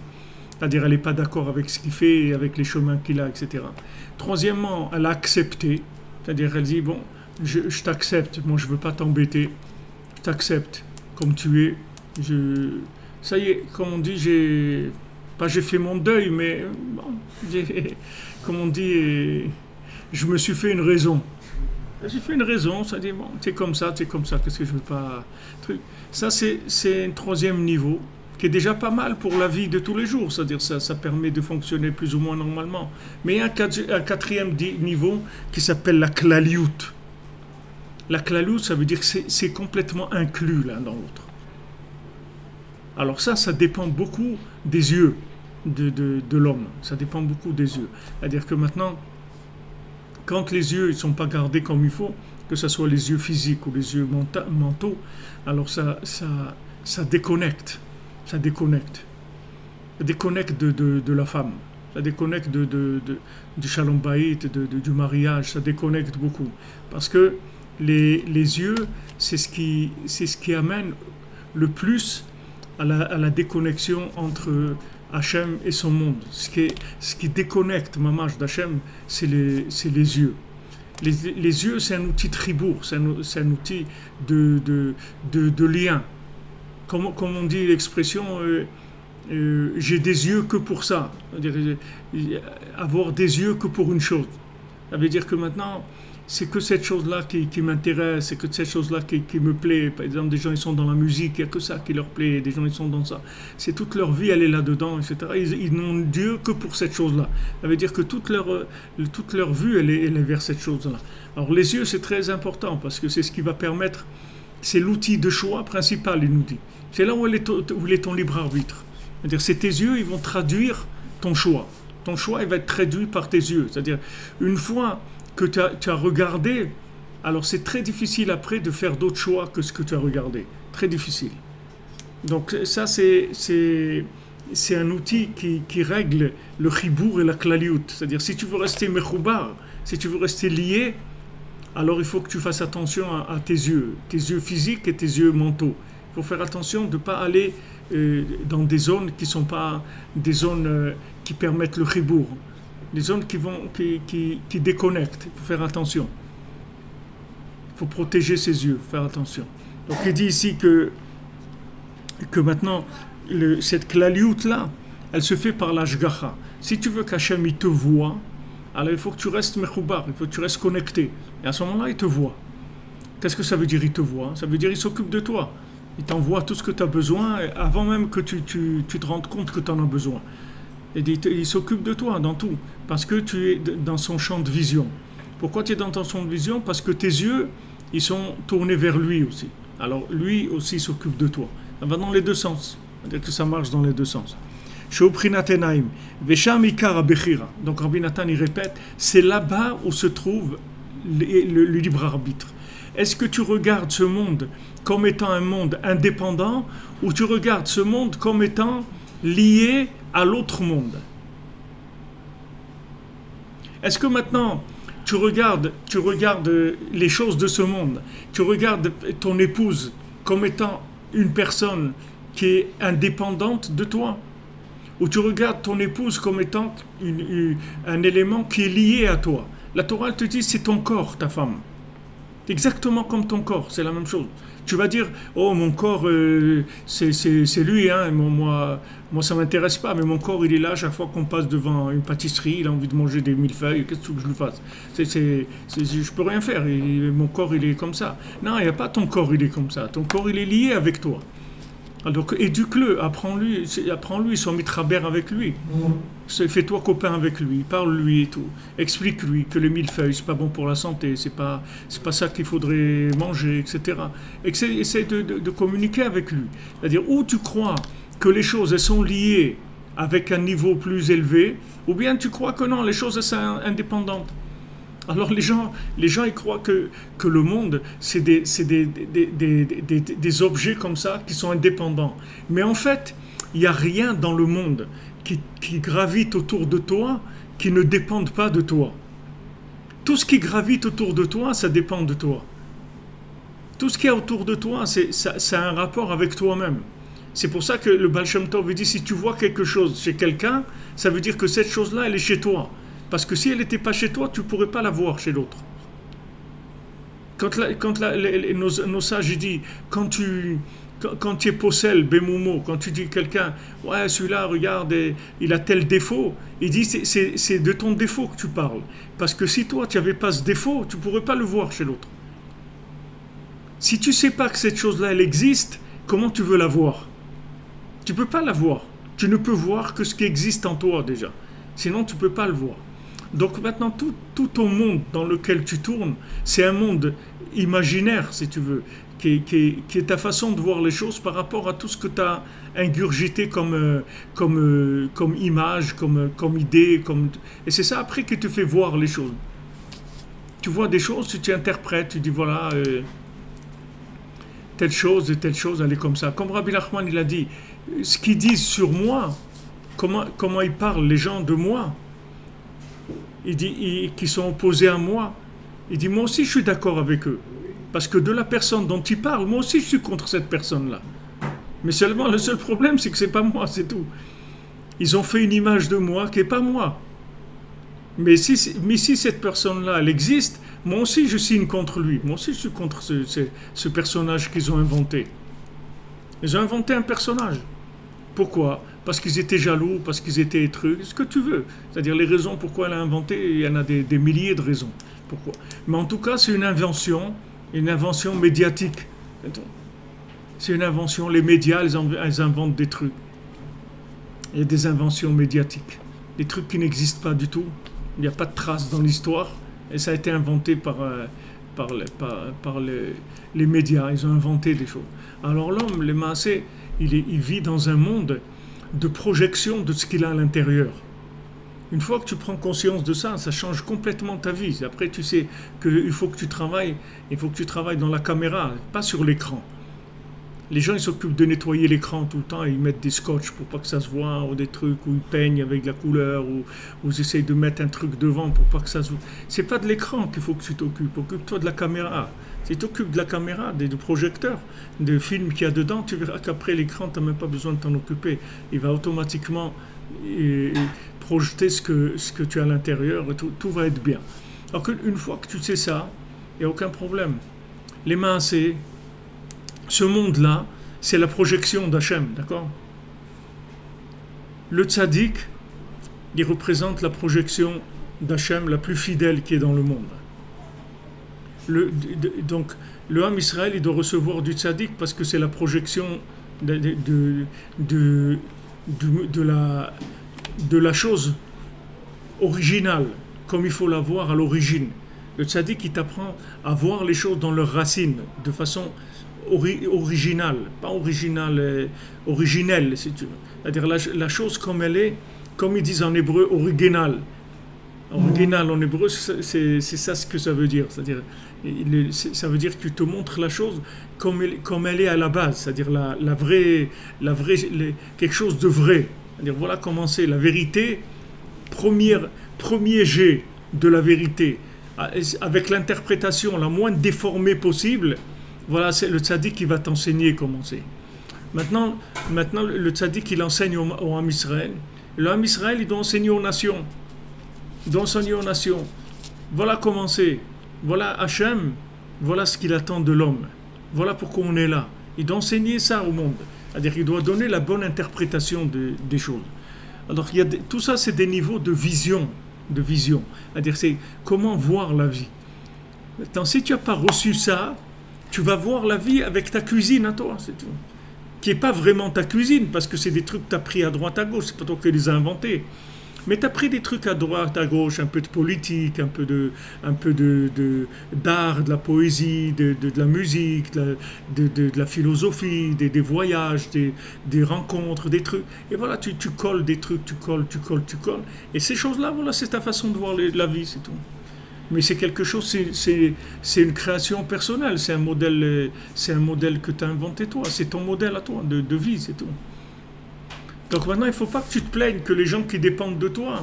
C'est-à-dire, elle n'est pas d'accord avec ce qu'il fait, et avec les chemins qu'il a, etc. Troisièmement, elle a accepté. C'est-à-dire, elle dit, bon, je t'accepte, moi je ne veux pas t'embêter, je t'accepte comme tu es. Ça y est, comme on dit, j'ai fait mon deuil, mais bon, comme on dit, je me suis fait une raison. J'ai fait une raison, ça dit, bon, t'es comme ça, qu'est-ce que je veux pas... Ça, c'est un troisième niveau, qui est déjà pas mal pour la vie de tous les jours, c'est-à-dire ça permet de fonctionner plus ou moins normalement. Mais il y a un quatrième niveau qui s'appelle la klaliout. La klaliout, ça veut dire que c'est complètement inclus l'un dans l'autre. Alors ça dépend beaucoup des yeux de l'homme, ça dépend beaucoup des yeux. C'est-à-dire que maintenant, quand les yeux ne sont pas gardés comme il faut, que ce soit les yeux physiques ou les yeux mentaux, alors ça déconnecte. Ça déconnecte. Ça déconnecte de la femme. Ça déconnecte du shalom bayit, du mariage. Ça déconnecte beaucoup. Parce que les yeux, c'est ce qui amène le plus à la déconnexion entre Hachem et son monde. Ce qui déconnecte Mamash d'Hachem, c'est les yeux. Les yeux, c'est un outil de tribour, c'est un outil de lien. Comme on dit l'expression, j'ai des yeux que pour ça. C'est-à-dire, avoir des yeux que pour une chose. Ça veut dire que maintenant, c'est que cette chose-là qui m'intéresse, c'est que cette chose-là qui me plaît. Par exemple, des gens, ils sont dans la musique, il n'y a que ça qui leur plaît. Des gens, ils sont dans ça. C'est toute leur vie, elle est là-dedans, etc. Ils n'ont Dieu que pour cette chose-là. Ça veut dire que toute leur vue, elle est vers cette chose-là. Alors, les yeux, c'est très important parce que c'est ce qui va permettre, c'est l'outil de choix principal, il nous dit. C'est là où est ton libre arbitre. C'est-à-dire, c'est tes yeux, ils vont traduire ton choix. Ton choix, il va être traduit par tes yeux. C'est-à-dire, une fois que tu as regardé, alors c'est très difficile après de faire d'autres choix que ce que tu as regardé. Très difficile. Donc ça, c'est un outil qui règle le chibour et la klaliout. C'est-à-dire, si tu veux rester mechoubar, si tu veux rester lié, alors il faut que tu fasses attention à tes yeux physiques et tes yeux mentaux. Il faut faire attention de ne pas aller dans des zones qui ne sont pas des zones qui permettent le chibour. Des zones qui déconnectent. Il faut faire attention. Il faut protéger ses yeux, faire attention. Donc il dit ici que maintenant, cette klaliout-là, elle se fait par l'ashgacha. Si tu veux qu'Hachem il te voit, Alors il faut que tu restes mechoubar, il faut que tu restes connecté. Et à ce moment-là, il te voit. Qu'est-ce que ça veut dire, il te voit? Ça veut dire il s'occupe de toi. Il t'envoie tout ce que tu as besoin avant même que tu te rendes compte que tu en as besoin. Et il s'occupe de toi dans tout, parce que tu es dans son champ de vision. Pourquoi tu es dans ton champ de vision? Parce que tes yeux, ils sont tournés vers lui aussi. Alors lui aussi s'occupe de toi. Ça va dans les deux sens. C'est-à-dire que ça marche dans les deux sens. Donc Rabbi Nathan il répète, c'est là-bas où se trouve le libre arbitre. Est-ce que tu regardes ce monde comme étant un monde indépendant ou tu regardes ce monde comme étant lié à l'autre monde? Est-ce que maintenant tu regardes les choses de ce monde, tu regardes ton épouse comme étant une personne qui est indépendante de toi, ou tu regardes ton épouse comme étant un élément qui est lié à toi? La Torah elle te dit c'est ton corps, ta femme. Exactement comme ton corps, c'est la même chose. Tu vas dire, oh mon corps, c'est lui, hein, moi ça ne m'intéresse pas, mais mon corps il est là, à chaque fois qu'on passe devant une pâtisserie, il a envie de manger des millefeuilles, qu'est-ce que je lui fasse? Je peux rien faire, mon corps il est comme ça. Non, il n'y a pas ton corps il est comme ça, ton corps il est lié avec toi. Alors éduque-le, apprends-lui, sois mitraber avec lui. Fais-toi copain avec lui, parle-lui et tout. Explique-lui que les millefeuilles, c'est pas bon pour la santé, c'est pas ça qu'il faudrait manger, etc. Essaye de communiquer avec lui. C'est-à-dire, où tu crois que les choses elles sont liées avec un niveau plus élevé, ou bien tu crois que non, les choses elles sont indépendantes. Alors les gens ils croient que le monde c'est des objets comme ça qui sont indépendants. Mais en fait, il n'y a rien dans le monde qui gravite autour de toi qui ne dépende pas de toi. Tout ce qui gravite autour de toi, ça dépend de toi. Tout ce qui est autour de toi, ça a un rapport avec toi-même. C'est pour ça que le Baal Shem Tov dit, si tu vois quelque chose chez quelqu'un, ça veut dire que cette chose-là, elle est chez toi. Parce que si elle n'était pas chez toi, tu ne pourrais pas la voir chez l'autre. Quand nos sages disent, quand tu es possel, bémoumo, quand tu dis à quelqu'un, ouais, celui-là, regarde, il a tel défaut, il dit, c'est de ton défaut que tu parles. Parce que si toi, tu n'avais pas ce défaut, tu ne pourrais pas le voir chez l'autre. Si tu ne sais pas que cette chose-là, elle existe, comment tu veux la voir? Tu ne peux pas la voir. Tu ne peux voir que ce qui existe en toi déjà. Sinon, tu ne peux pas le voir. Donc maintenant, tout ton monde dans lequel tu tournes, c'est un monde imaginaire, si tu veux, qui est ta façon de voir les choses par rapport à tout ce que tu as ingurgité comme image, comme idée. Et c'est ça après qui te fait voir les choses. Tu vois des choses, tu interprètes, tu dis voilà, telle chose, elle est comme ça. Comme Rabbi Nachman, il a dit, ce qu'ils disent sur moi, comment ils parlent les gens de moi, il dit, qui sont opposés à moi, il dit, moi aussi je suis d'accord avec eux. Parce que de la personne dont ils parlent, moi aussi je suis contre cette personne-là. Mais seulement, le seul problème, c'est que c'est pas moi, c'est tout. Ils ont fait une image de moi qui n'est pas moi. Mais si cette personne-là, elle existe, moi aussi je signe contre lui. Moi aussi je suis contre ce personnage qu'ils ont inventé. Ils ont inventé un personnage. Pourquoi? Parce qu'ils étaient jaloux, parce qu'ils étaient trucs, ce que tu veux. C'est-à-dire les raisons pourquoi elle a inventé, il y en a des milliers de raisons. Pourquoi? Mais en tout cas, c'est une invention médiatique. C'est une invention, les médias, ils inventent des trucs. Il y a des inventions médiatiques. Des trucs qui n'existent pas du tout. Il n'y a pas de traces dans l'histoire. Et ça a été inventé par les médias. Ils ont inventé des choses. Alors l'homme, le Maasé, il vit dans un monde de projection de ce qu'il a à l'intérieur. Une fois que tu prends conscience de ça, ça change complètement ta vie. Après, tu sais qu'il faut que tu travailles dans la caméra, pas sur l'écran. Les gens, ils s'occupent de nettoyer l'écran tout le temps, ils mettent des scotch pour pas que ça se voit, ou des trucs où ils peignent avec de la couleur, ou ils essayent de mettre un truc devant pour pas que ça se voit. C'est pas de l'écran qu'il faut que tu t'occupes, occupe-toi de la caméra. Si tu t'occupes de la caméra, du projecteur, des films qu'il y a dedans, tu verras qu'après l'écran, tu n'as même pas besoin de t'en occuper. Il va automatiquement projeter ce que tu as à l'intérieur, et tout va être bien. Alors qu'une fois que tu sais ça, il n'y a aucun problème. Les mains, c'est... Ce monde-là, c'est la projection d'Hachem, d'accord? Le tzaddik, il représente la projection d'Hachem la plus fidèle qui est dans le monde. Donc, le Ham Israël, il doit recevoir du tzaddik parce que c'est la projection de la chose originale, comme il faut la voir à l'origine. Le tzaddik, il t'apprend à voir les choses dans leurs racines, de façon originale, pas originale, originelle, si tu veux. C'est-à-dire la chose comme elle est, comme ils disent en hébreu, original. Original en hébreu, c'est ça ce que ça veut dire. C'est-à-dire, ça veut dire que tu te montres la chose comme elle est à la base, c'est-à-dire la vraie, quelque chose de vrai. C'est-à-dire, voilà comment c'est la vérité, premier jet de la vérité, avec l'interprétation la moins déformée possible. Voilà, c'est le tzaddik qui va t'enseigner comment c'est. Maintenant, le tzaddik, il enseigne au Ham Israël. Le Ham Israël, il doit enseigner aux nations. Il doit enseigner aux nations. Voilà comment c'est. Voilà Hachem. Voilà ce qu'il attend de l'homme. Voilà pourquoi on est là. Il doit enseigner ça au monde. C'est-à-dire qu'il doit donner la bonne interprétation des choses. Alors, tout ça, c'est des niveaux de vision. C'est-à-dire, c'est comment voir la vie. Maintenant, si tu n'as pas reçu ça, tu vas voir la vie avec ta cuisine à toi, c'est tout. Qui n'est pas vraiment ta cuisine, parce que c'est des trucs que tu as pris à droite, à gauche, c'est pas toi qui les as inventés. Mais tu as pris des trucs à droite, à gauche, un peu de politique, un peu d'art, de la poésie, de la musique, de la philosophie, des voyages, des rencontres, des trucs. Et voilà, tu colles des trucs, tu colles. Et ces choses-là, voilà, c'est ta façon de voir la vie, c'est tout. Mais c'est quelque chose, c'est une création personnelle, c'est un modèle que tu as inventé toi, c'est ton modèle à toi de vie, c'est tout. Donc maintenant, il ne faut pas que tu te plaignes que les gens qui dépendent de toi,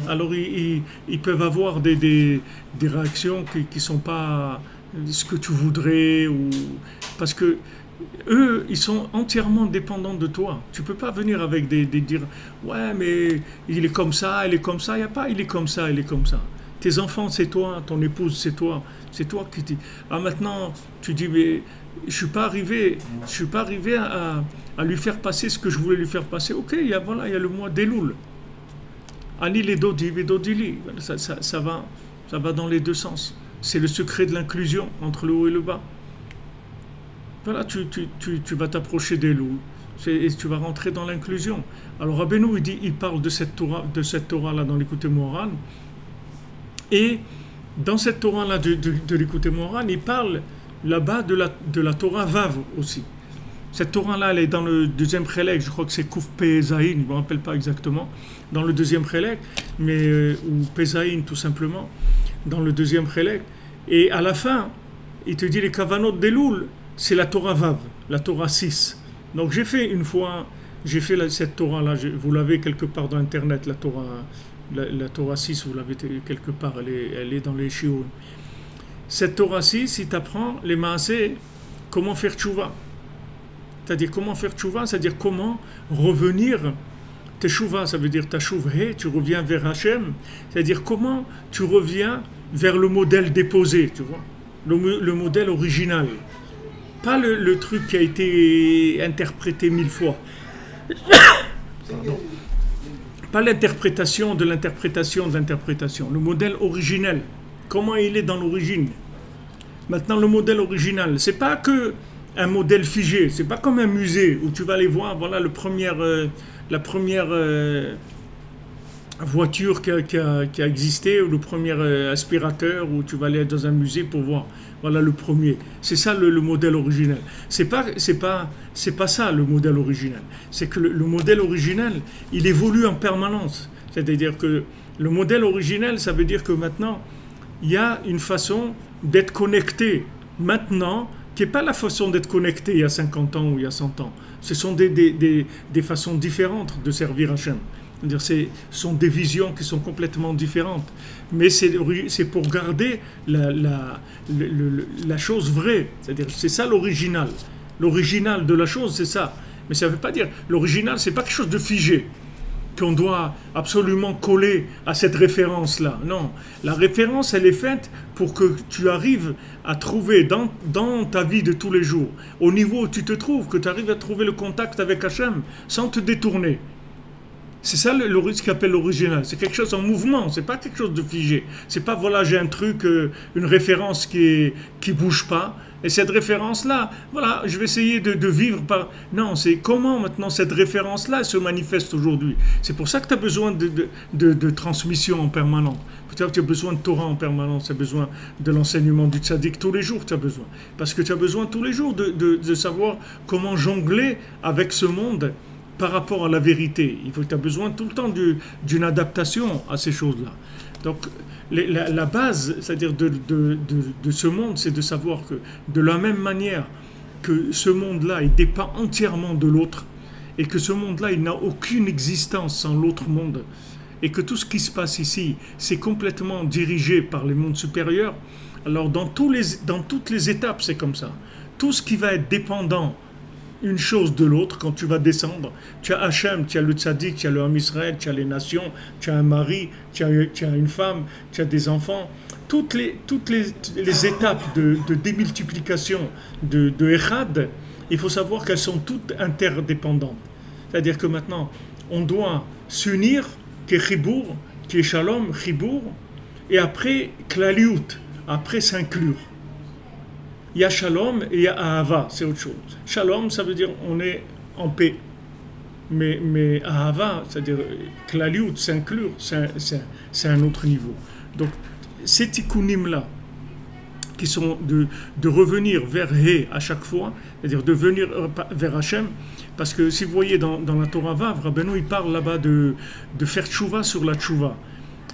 alors ils peuvent avoir des réactions qui ne sont pas ce que tu voudrais, parce que eux, ils sont entièrement dépendants de toi. Tu ne peux pas venir avec dire « Ouais, mais il est comme ça, il n'y a pas « il est comme ça, il est comme ça ». Tes enfants, c'est toi, ton épouse, c'est toi qui dis. Ah, maintenant, tu dis, mais je suis pas arrivé à lui faire passer ce que je voulais lui faire passer. Ok, il y a le mois d'Elul. Ani les dodi, vedodili. Ça va dans les deux sens. C'est le secret de l'inclusion entre le haut et le bas. Voilà, tu vas t'approcher d'Elul et tu vas rentrer dans l'inclusion. Alors Rabbeinu, il parle de cette Torah-là dans l'Écoutez Moharan. Et dans cette Torah-là de l'Écoutez Moharan, il parle là-bas de la Torah Vav aussi. Cette Torah-là, elle est dans le deuxième Chelek, je crois que c'est Kouf Pezaïn, je ne me rappelle pas exactement, dans le deuxième Chelek, ou Pezaïn tout simplement, dans le deuxième Chelek. Et à la fin, il te dit les Kavanot d'Elul, c'est la Torah Vav, la Torah 6. Donc j'ai fait cette Torah-là, vous l'avez quelque part dans Internet, la Torah 6, vous l'avez quelque part, elle est dans les Shiur. Cette Torah 6, il t'apprend les maaseh, comment faire tchouva. C'est-à-dire comment faire tchouva, c'est-à-dire comment revenir. Teshuvah, ça veut dire tashuvhe, tu reviens vers Hachem. C'est-à-dire comment tu reviens vers le modèle déposé, tu vois, le modèle original. Pas le truc qui a été interprété 1000 fois. Pardon. Pas l'interprétation de l'interprétation de l'interprétation. Le modèle originel. Comment il est dans l'origine. Maintenant, le modèle original, c'est pas que un modèle figé. C'est pas comme un musée où tu vas aller voir, voilà, la première voiture qui a existé, ou le premier aspirateur, où tu vas aller dans un musée pour voir, voilà, le premier. C'est ça le modèle originel. C'est pas ça le modèle originel. C'est que le modèle originel, il évolue en permanence. C'est-à-dire que le modèle originel, ça veut dire que maintenant, il y a une façon d'être connecté maintenant, qui n'est pas la façon d'être connecté il y a 50 ans ou il y a 100 ans. Ce sont des façons différentes de servir Hachem. C'est-à-dire, ce sont des visions qui sont complètement différentes. Mais c'est pour garder la chose vraie. C'est-à-dire, c'est ça l'original. L'original de la chose, c'est ça. Mais ça ne veut pas dire... L'original, ce n'est pas quelque chose de figé, qu'on doit absolument coller à cette référence-là. Non. La référence, elle est faite pour que tu arrives à trouver dans ta vie de tous les jours, au niveau où tu te trouves, que tu arrives à trouver le contact avec Hachem sans te détourner. C'est ça ce qu'on appelle l'original. C'est quelque chose en mouvement, c'est pas quelque chose de figé. C'est pas, voilà, j'ai un truc, une référence qui bouge pas. Et cette référence-là, voilà, je vais essayer de vivre par... Non, c'est comment maintenant cette référence-là se manifeste aujourd'hui. C'est pour ça que tu as besoin de transmission en permanence. Peut-être que tu as besoin de Torah en permanence, tu as besoin de l'enseignement du tzaddik tous les jours, tu as besoin. Parce que tu as besoin tous les jours de savoir comment jongler avec ce monde par rapport à la vérité. Il faut que tu as besoin tout le temps d'une adaptation à ces choses-là. Donc, la base, c'est-à-dire de ce monde, c'est de savoir que de la même manière que ce monde-là, il dépend entièrement de l'autre, et que ce monde-là, il n'a aucune existence sans l'autre monde, et que tout ce qui se passe ici, c'est complètement dirigé par les mondes supérieurs, alors dans toutes les étapes, c'est comme ça. Tout ce qui va être dépendant une chose de l'autre, quand tu vas descendre, tu as Hachem, tu as le tzaddik, tu as le Ham Israël, tu as les nations, tu as un mari, tu as une femme, tu as des enfants. Toutes les étapes de démultiplication de Echad, il faut savoir qu'elles sont toutes interdépendantes. C'est-à-dire que maintenant, on doit s'unir, qui est Chibour, qui est Shalom, Chibour, et après Klaliut, après s'inclure. Il y a Shalom et il y a Ahava, c'est autre chose. Shalom, ça veut dire on est en paix. Mais Ahava, c'est-à-dire Klaliut, s'inclure, c'est un autre niveau. Donc, ces tikkunim-là, qui sont de revenir vers He à chaque fois, c'est-à-dire de venir vers Hachem, parce que si vous voyez dans la Torah Vav, Rabbeinu, il parle là-bas de faire tchouva sur la tchouva.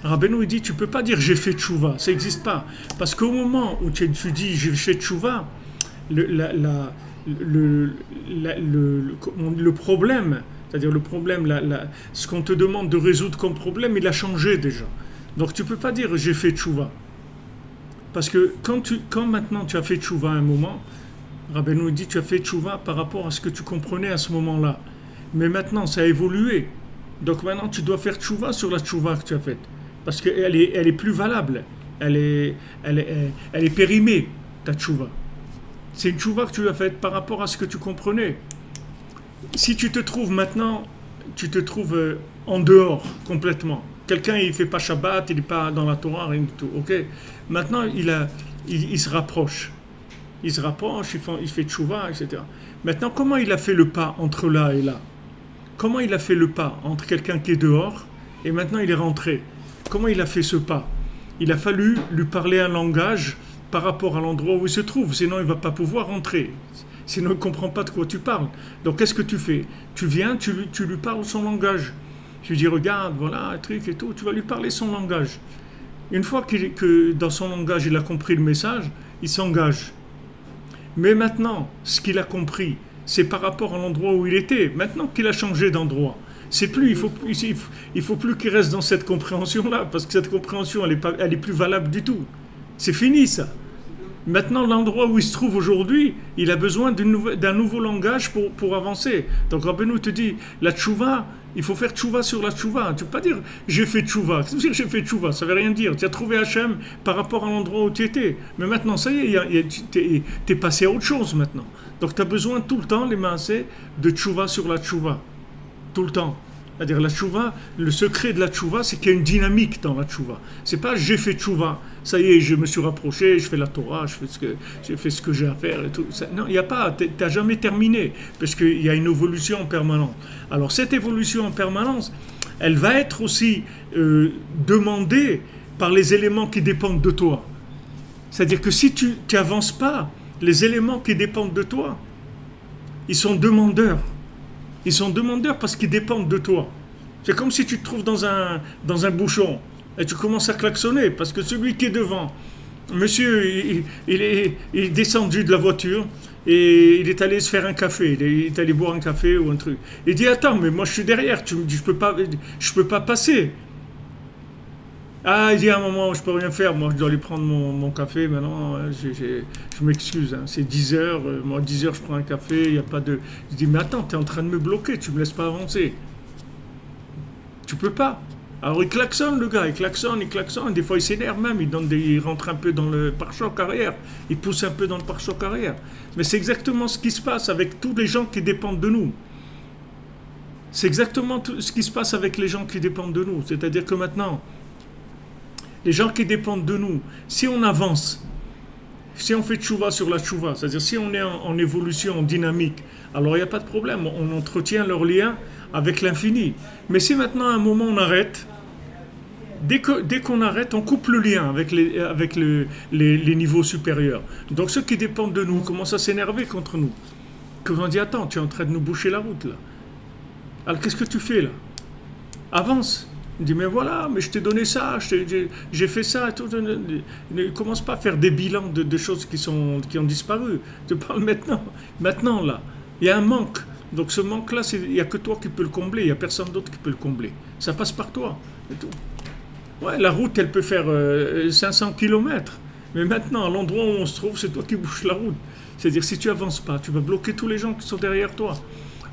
Rabbeinu, il dit, tu ne peux pas dire j'ai fait tchouva, ça n'existe pas. Parce qu'au moment où tu dis j'ai fait tchouva, le problème, c'est-à-dire le problème, ce qu'on te demande de résoudre comme problème, il a changé déjà. Donc tu ne peux pas dire j'ai fait tchouva. Parce que quand maintenant tu as fait tchouva à un moment, Rabbeinu dit tu as fait tchouva par rapport à ce que tu comprenais à ce moment-là. Mais maintenant ça a évolué. Donc maintenant tu dois faire tchouva sur la tchouva que tu as faite. Parce qu'elle est plus valable. Elle est périmée, ta tchouva. C'est une tchouva que tu as faite par rapport à ce que tu comprenais. Si tu te trouves maintenant, tu te trouves en dehors complètement. Quelqu'un, il ne fait pas Shabbat, il n'est pas dans la Torah, rien du tout. Ok. Maintenant, il se rapproche. Il se rapproche, il fait tchouva, etc. Maintenant, comment il a fait le pas entre là et là? Comment il a fait le pas entre quelqu'un qui est dehors et maintenant il est rentré? Comment il a fait ce pas? Il a fallu lui parler un langage par rapport à l'endroit où il se trouve, sinon il ne va pas pouvoir rentrer. Sinon il ne comprend pas de quoi tu parles. Donc qu'est-ce que tu fais? Tu viens, tu lui parles son langage. Tu lui dis, regarde, voilà, un truc et tout, tu vas lui parler son langage. Une fois que dans son langage il a compris le message, il s'engage. Mais maintenant, ce qu'il a compris, c'est par rapport à l'endroit où il était. Maintenant qu'il a changé d'endroit, c'est plus, il faut plus qu'il reste dans cette compréhension-là, parce que cette compréhension, elle est plus valable du tout. C'est fini ça. Maintenant, l'endroit où il se trouve aujourd'hui, il a besoin d'un nouveau langage pour avancer. Donc Rabbeinu te dit, la tchouva, il faut faire tchouva sur la tchouva. Tu ne peux pas dire j'ai fait tchouva. Qu'est-ce que dire j'ai fait tchouva? Ça ne veut rien dire. Tu as trouvé Hachem par rapport à l'endroit où tu étais. Mais maintenant, ça y est, tu es passé à autre chose maintenant. Donc tu as besoin tout le temps, les maaseh, de tchouva sur la tchouva. Tout le temps. C'est-à-dire la tchouva, le secret de la tchouva, c'est qu'il y a une dynamique dans la tchouva. C'est pas j'ai fait tchouva, ça y est, je me suis rapproché, je fais la Torah, j'ai fait ce que j'ai à faire et tout. Ça, non, il n'y a pas, t'as jamais terminé, parce qu'il y a une évolution en permanence. Alors cette évolution en permanence, elle va être aussi demandée par les éléments qui dépendent de toi. C'est-à-dire que si tu n'avances pas, les éléments qui dépendent de toi, ils sont demandeurs. Ils sont demandeurs parce qu'ils dépendent de toi. C'est comme si tu te trouves dans un bouchon et tu commences à klaxonner parce que celui qui est devant, monsieur, il est descendu de la voiture et il est allé se faire un café, il est allé boire un café ou un truc. Il dit attends, mais moi je suis derrière, je peux pas passer. Ah, il dit à un moment, je peux rien faire, moi je dois aller prendre mon café maintenant, je m'excuse, hein, c'est 10 heures, moi 10 heures je prends un café, il n'y a pas de... Je dis, mais attends, tu es en train de me bloquer, tu ne me laisses pas avancer. Tu peux pas. Alors il klaxonne le gars, il klaxonne, des fois il s'énerve même, il rentre un peu dans le pare-choc arrière, il pousse un peu dans le pare-choc arrière. Mais c'est exactement ce qui se passe avec tous les gens qui dépendent de nous. C'est exactement tout ce qui se passe avec les gens qui dépendent de nous. C'est-à-dire que maintenant, les gens qui dépendent de nous, si on avance, si on fait tchouva sur la tchouva, c'est-à-dire si on est en évolution, en dynamique, alors il n'y a pas de problème, on entretient leur lien avec l'infini. Mais si maintenant à un moment on arrête, dès qu'on arrête, on coupe le lien avec les niveaux supérieurs. Donc ceux qui dépendent de nous commencent à s'énerver contre nous. Que on dit, attends, tu es en train de nous boucher la route là. Alors qu'est-ce que tu fais là? Avance. Il dit, mais voilà, mais je t'ai donné ça, j'ai fait ça. Et tout. Ne commence pas à faire des bilans de choses qui ont disparu. Je te parle maintenant là. Il y a un manque. Donc ce manque-là, il n'y a que toi qui peux le combler. Il n'y a personne d'autre qui peut le combler. Ça passe par toi. Et tout. Ouais, la route, elle peut faire 500 km. Mais maintenant, à l'endroit où on se trouve, c'est toi qui bouges la route. C'est-à-dire, si tu n'avances pas, tu vas bloquer tous les gens qui sont derrière toi.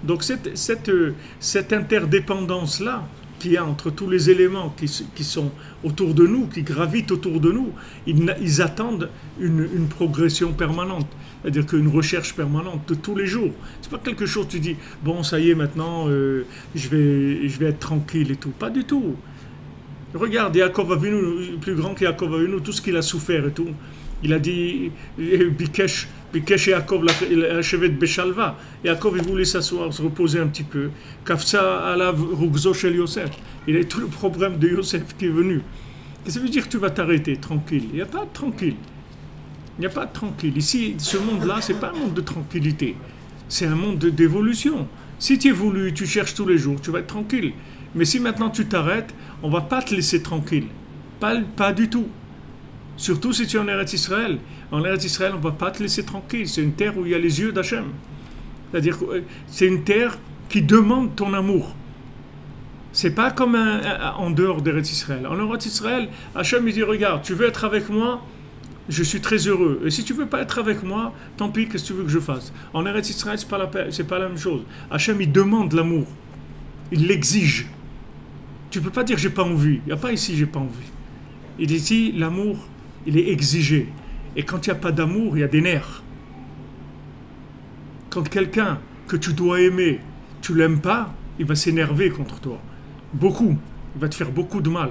Donc cette interdépendance-là qu'il y a entre tous les éléments qui sont autour de nous, qui gravitent autour de nous, ils attendent une progression permanente. C'est-à-dire qu'une recherche permanente de tous les jours. C'est pas quelque chose, tu dis, bon, ça y est, maintenant, je vais être tranquille et tout. Pas du tout. Regarde, Yaakov Avinu, plus grand que Yaakov Avinu, tout ce qu'il a souffert et tout. Il a dit, Bikesh Yaakov l'achevet de Beshalva. Yaakov, il voulait s'asseoir, se reposer un petit peu. Kafsa alav rugzo shel Yosef. Il a tout le problème de Yosef qui est venu. Qu'est-ce que ça veut dire que tu vas t'arrêter tranquille? Il n'y a pas de tranquille. Il n'y a pas de tranquille. Ici, ce monde-là, ce n'est pas un monde de tranquillité. C'est un monde d'évolution. Si tu évolues, tu cherches tous les jours, tu vas être tranquille. Mais si maintenant tu t'arrêtes, on ne va pas te laisser tranquille. Pas du tout. Surtout si tu es en Eretz Israël. En Eretz Israël, on ne va pas te laisser tranquille. C'est une terre où il y a les yeux d'Hachem. C'est-à-dire que c'est une terre qui demande ton amour. C'est pas comme en dehors d'Eretz Israël. En Eretz Israël, Hachem il dit, regarde, tu veux être avec moi, je suis très heureux. Et si tu ne veux pas être avec moi, tant pis, qu'est-ce que tu veux que je fasse? En Eretz Israël, ce n'est pas la même chose. Hachem, il demande l'amour. Il l'exige. Tu ne peux pas dire j'ai pas envie. Il n'y a pas ici j'ai pas envie. Il dit ici, l'amour, il est exigé. Et quand il n'y a pas d'amour, il y a des nerfs. Quand quelqu'un que tu dois aimer, tu ne l'aimes pas, il va s'énerver contre toi. Beaucoup. Il va te faire beaucoup de mal.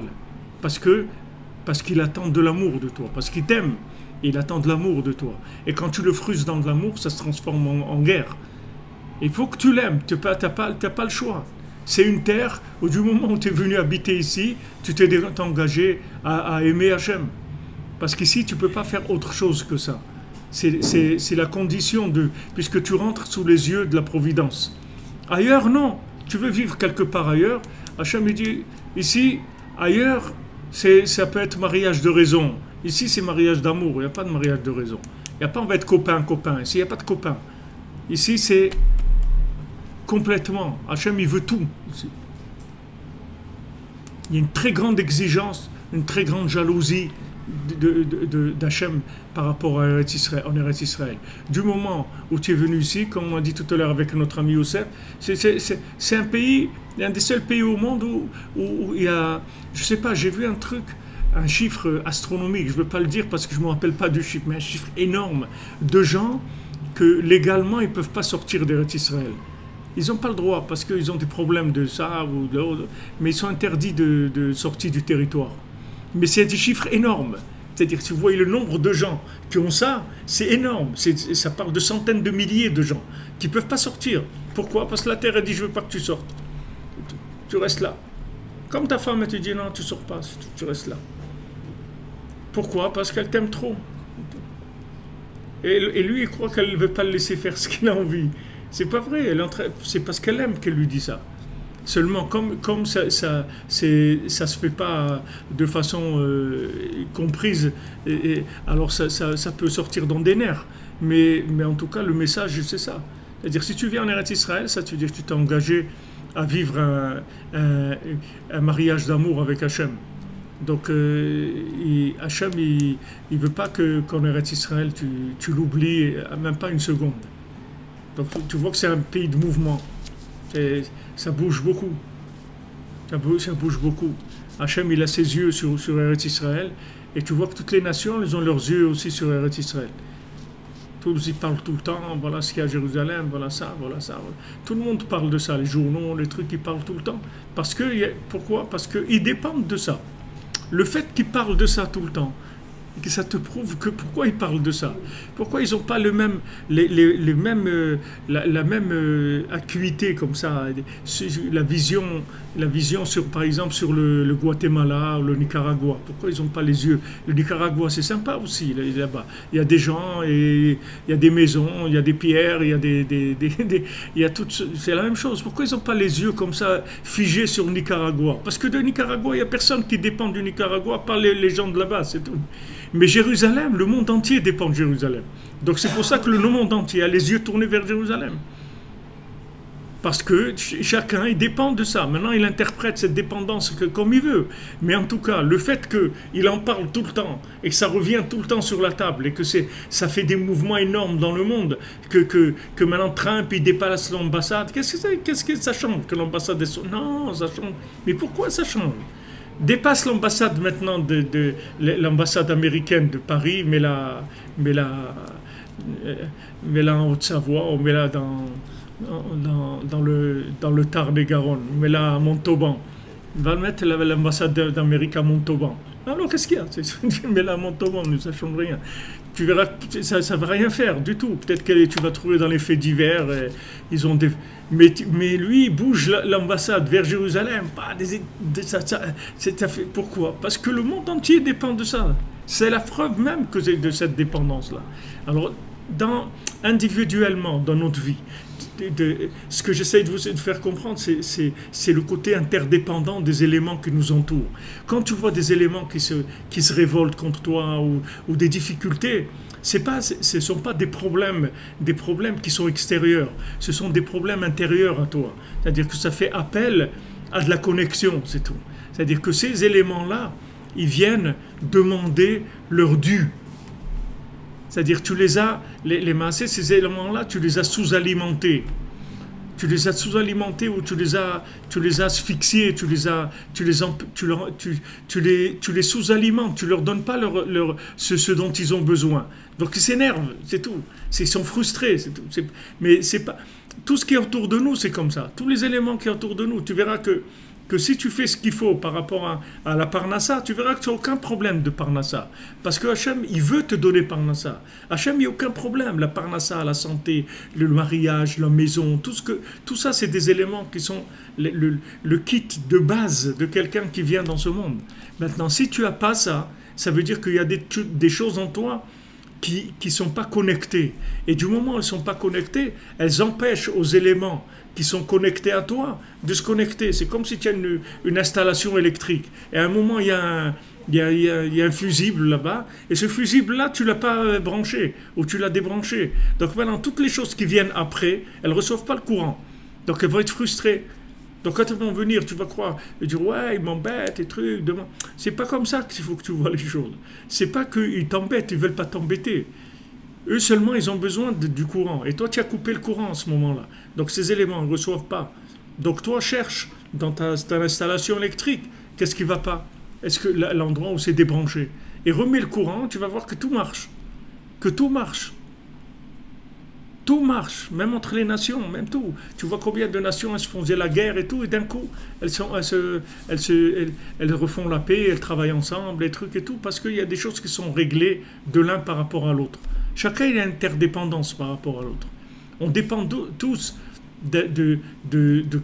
Parce qu'il attend de l'amour de toi. Parce qu'il t'aime. Il attend de l'amour de toi. Et quand tu le frustres dans de l'amour, ça se transforme en guerre. Il faut que tu l'aimes. Tu n'as pas le choix. C'est une terre où du moment où tu es venu habiter ici, tu t'es engagé à aimer Hachem. Parce qu'ici, tu ne peux pas faire autre chose que ça. C'est la condition puisque tu rentres sous les yeux de la providence. Ailleurs, non. Tu veux vivre quelque part ailleurs. Hachem il dit, ici, ailleurs, ça peut être mariage de raison. Ici, c'est mariage d'amour. Il n'y a pas de mariage de raison. Il n'y a pas on va être copain. Ici, il n'y a pas de copain. Ici, c'est complètement. Hachem, il veut tout. Ici. Il y a une très grande exigence, une très grande jalousie d'Hachem par rapport à Eretz Israël. Du moment où tu es venu ici, comme on a dit tout à l'heure avec notre ami Youssef, c'est un pays, un des seuls pays au monde où il y a, je sais pas, j'ai vu un chiffre astronomique, je ne veux pas le dire parce que je ne me rappelle pas du chiffre, mais un chiffre énorme de gens que légalement ils ne peuvent pas sortir d'Eretz Israël. Ils n'ont pas le droit parce qu'ils ont des problèmes de ça ou de l'autre, mais ils sont interdits de sortie du territoire. Mais c'est des chiffres énormes. C'est-à-dire que si vous voyez le nombre de gens qui ont ça, c'est énorme. Ça parle de centaines de milliers de gens qui ne peuvent pas sortir. Pourquoi? Parce que la terre a dit je ne veux pas que tu sortes. Tu restes là. Comme ta femme, elle te dit non, tu ne sors pas, tu restes là. Pourquoi? Parce qu'elle t'aime trop. Et lui, il croit qu'elle ne veut pas le laisser faire ce qu'il a envie. C'est pas vrai. C'est parce qu'elle aime qu'elle lui dit ça. Seulement, comme ça se fait pas de façon comprise, alors ça peut sortir dans des nerfs. Mais en tout cas, le message, c'est ça. C'est-à-dire, si tu viens en Eretz Israël, ça veut dire que tu t'es engagé à vivre un mariage d'amour avec Hachem. Donc, Hachem, il ne veut pas qu'en Eretz Israël, tu l'oublies, même pas une seconde. Donc, tu vois que c'est un pays de mouvement. Ça bouge beaucoup. Ça bouge beaucoup. Hachem, il a ses yeux sur Eretz Israël. Et tu vois que toutes les nations, elles ont leurs yeux aussi sur Eretz Israël. Tous y parlent tout le temps, voilà ce qu'il y a à Jérusalem, voilà ça, voilà ça. Voilà. Tout le monde parle de ça, les journaux, les trucs, ils parlent tout le temps. Parce que, pourquoi? Parce qu'ils dépendent de ça. Le fait qu'ils parlent de ça tout le temps, que ça te prouve que pourquoi ils parlent de ça. Pourquoi ils n'ont pas le même, les mêmes, la même acuité comme ça, la vision sur, par exemple, sur le Guatemala ou le Nicaragua. Pourquoi ils n'ont pas les yeux? Le Nicaragua, c'est sympa aussi, là-bas. Il y a des gens, et il y a des maisons, il y a des pierres, il y a il y a c'est la même chose. Pourquoi ils n'ont pas les yeux comme ça, figés sur le Nicaragua? Parce que de Nicaragua, il n'y a personne qui dépend du Nicaragua, par les gens de là-bas, c'est tout. Mais Jérusalem, le monde entier dépend de Jérusalem. Donc c'est pour ça que le monde entier a les yeux tournés vers Jérusalem. Parce que chacun, il dépend de ça. Maintenant, il interprète cette dépendance comme il veut. Mais en tout cas, le fait qu'il en parle tout le temps et que ça revient tout le temps sur la table et que ça fait des mouvements énormes dans le monde, que maintenant Trump, il dépasse l'ambassade, qu'est-ce que ça change que l'ambassade est... Non, ça change. Mais pourquoi ça change? Dépasse l'ambassade maintenant de l'ambassade américaine de Paris, mais là en Haute-Savoie, on met là dans le Tarn-et-Garonne, mais là à Montauban. On va mettre l'ambassade d'Amérique à Montauban. Alors qu'est-ce qu'il y a? Mais là à Montauban, ça ne change rien. Tu verras que ça ne va rien faire du tout. Peut-être que tu vas trouver dans les faits divers, ils ont des... Mais lui, il bouge l'ambassade vers Jérusalem. Pourquoi? Parce que le monde entier dépend de ça. C'est la preuve même de cette dépendance-là. Alors, individuellement, dans notre vie, ce que j'essaie de vous faire comprendre, c'est le côté interdépendant des éléments qui nous entourent. Quand tu vois des éléments qui se révoltent contre toi ou des difficultés, ce ne sont pas des problèmes qui sont extérieurs, ce sont des problèmes intérieurs à toi. C'est-à-dire que ça fait appel à de la connexion, c'est tout. C'est-à-dire que ces éléments-là, ils viennent demander leur dû. C'est-à-dire tu les as, les massés, ces éléments-là, tu les as sous-alimentés. Tu les as sous-alimentés ou tu les as asphyxiés, tu les sous-alimentes, tu leur donnes pas ce dont ils ont besoin. Donc ils s'énervent, c'est tout. Ils sont frustrés, c'est tout. Mais c'est pas tout ce qui est autour de nous, c'est comme ça. Tous les éléments qui sont autour de nous, tu verras que si tu fais ce qu'il faut par rapport à la Parnassa, tu verras que tu n'as aucun problème de Parnassa. Parce que Hachem, il veut te donner Parnassa. Hachem, il n'y a aucun problème. La Parnassa, la santé, le mariage, la maison, tout ça, c'est des éléments qui sont le kit de base de quelqu'un qui vient dans ce monde. Maintenant, si tu n'as pas ça, ça veut dire qu'il y a des choses en toi qui ne sont pas connectées. Et du moment où elles ne sont pas connectées, elles empêchent aux éléments qui sont connectés à toi de se connecter. C'est comme si tu as une installation électrique. Et à un moment, il y a un fusible là-bas, et ce fusible-là, tu ne l'as pas branché, ou tu l'as débranché. Donc maintenant, toutes les choses qui viennent après, elles ne reçoivent pas le courant. Donc elles vont être frustrées. Donc quand elles vont venir, tu vas croire, et dire ouais, ils m'embêtent, et trucs, demain. C'est pas comme ça qu'il faut que tu vois les choses. C'est pas qu'ils t'embêtent, ils veulent pas t'embêter. Eux seulement, ils ont besoin du courant. Et toi, tu as coupé le courant en ce moment-là. Donc ces éléments ne reçoivent pas. Donc toi, cherche dans ta installation électrique, qu'est-ce qui ne va pas? Est-ce que l'endroit où c'est débranché? Et remets le courant, tu vas voir que tout marche. Que tout marche. Tout marche, même entre les nations, même tout. Tu vois combien de nations elles se faisaient la guerre et tout, et d'un coup, elles refont la paix, elles travaillent ensemble, les trucs et tout, parce qu'il y a des choses qui sont réglées de l'un par rapport à l'autre. Chacun a une interdépendance par rapport à l'autre. On dépend tous de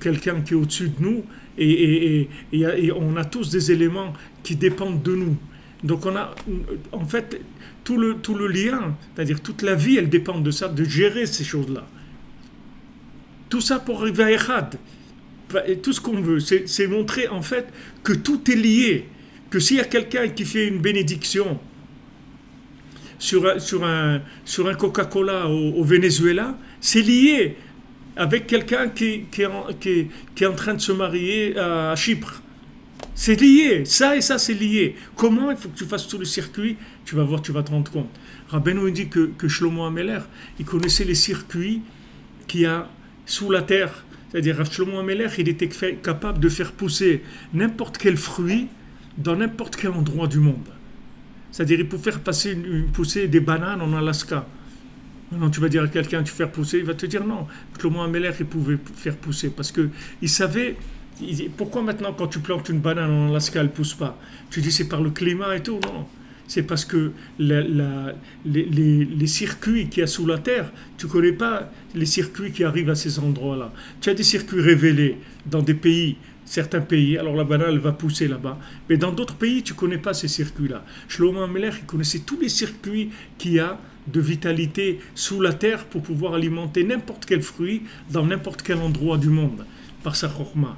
quelqu'un qui est au-dessus de nous, et on a tous des éléments qui dépendent de nous. Donc on a, en fait, tout le lien, c'est-à-dire toute la vie, elle dépend de ça, de gérer ces choses-là. Tout ça pour arriver à Echad. Et tout ce qu'on veut, c'est montrer en fait que tout est lié. Que s'il y a quelqu'un qui fait une bénédiction sur un Coca-Cola au Venezuela, c'est lié avec quelqu'un qui est en train de se marier à Chypre. C'est lié, ça et ça c'est lié. Comment? Il faut que tu fasses tout le circuit, tu vas voir, tu vas te rendre compte. Rabbeinu dit que Shlomo Ameler, il connaissait les circuits qu'il y a sous la terre. C'est-à-dire, Shlomo Ameler, il était capable de faire pousser n'importe quel fruit dans n'importe quel endroit du monde. C'est-à-dire, il peut faire pousser des bananes en Alaska. Maintenant, tu vas dire à quelqu'un, tu faire pousser, il va te dire non. Shlomo Ameler, il pouvait faire pousser parce qu'il savait. Pourquoi maintenant, quand tu plantes une banane en Alaska, elle ne pousse pas? Tu dis c'est par le climat et tout? Non. C'est parce que les circuits qu'il y a sous la terre, tu ne connais pas les circuits qui arrivent à ces endroits-là. Tu as des circuits révélés dans des pays, certains pays, alors la banane elle va pousser là-bas. Mais dans d'autres pays, tu ne connais pas ces circuits-là. Shlomo Ameler, il connaissait tous les circuits qu'il y a de vitalité sous la terre pour pouvoir alimenter n'importe quel fruit dans n'importe quel endroit du monde par sa chorma.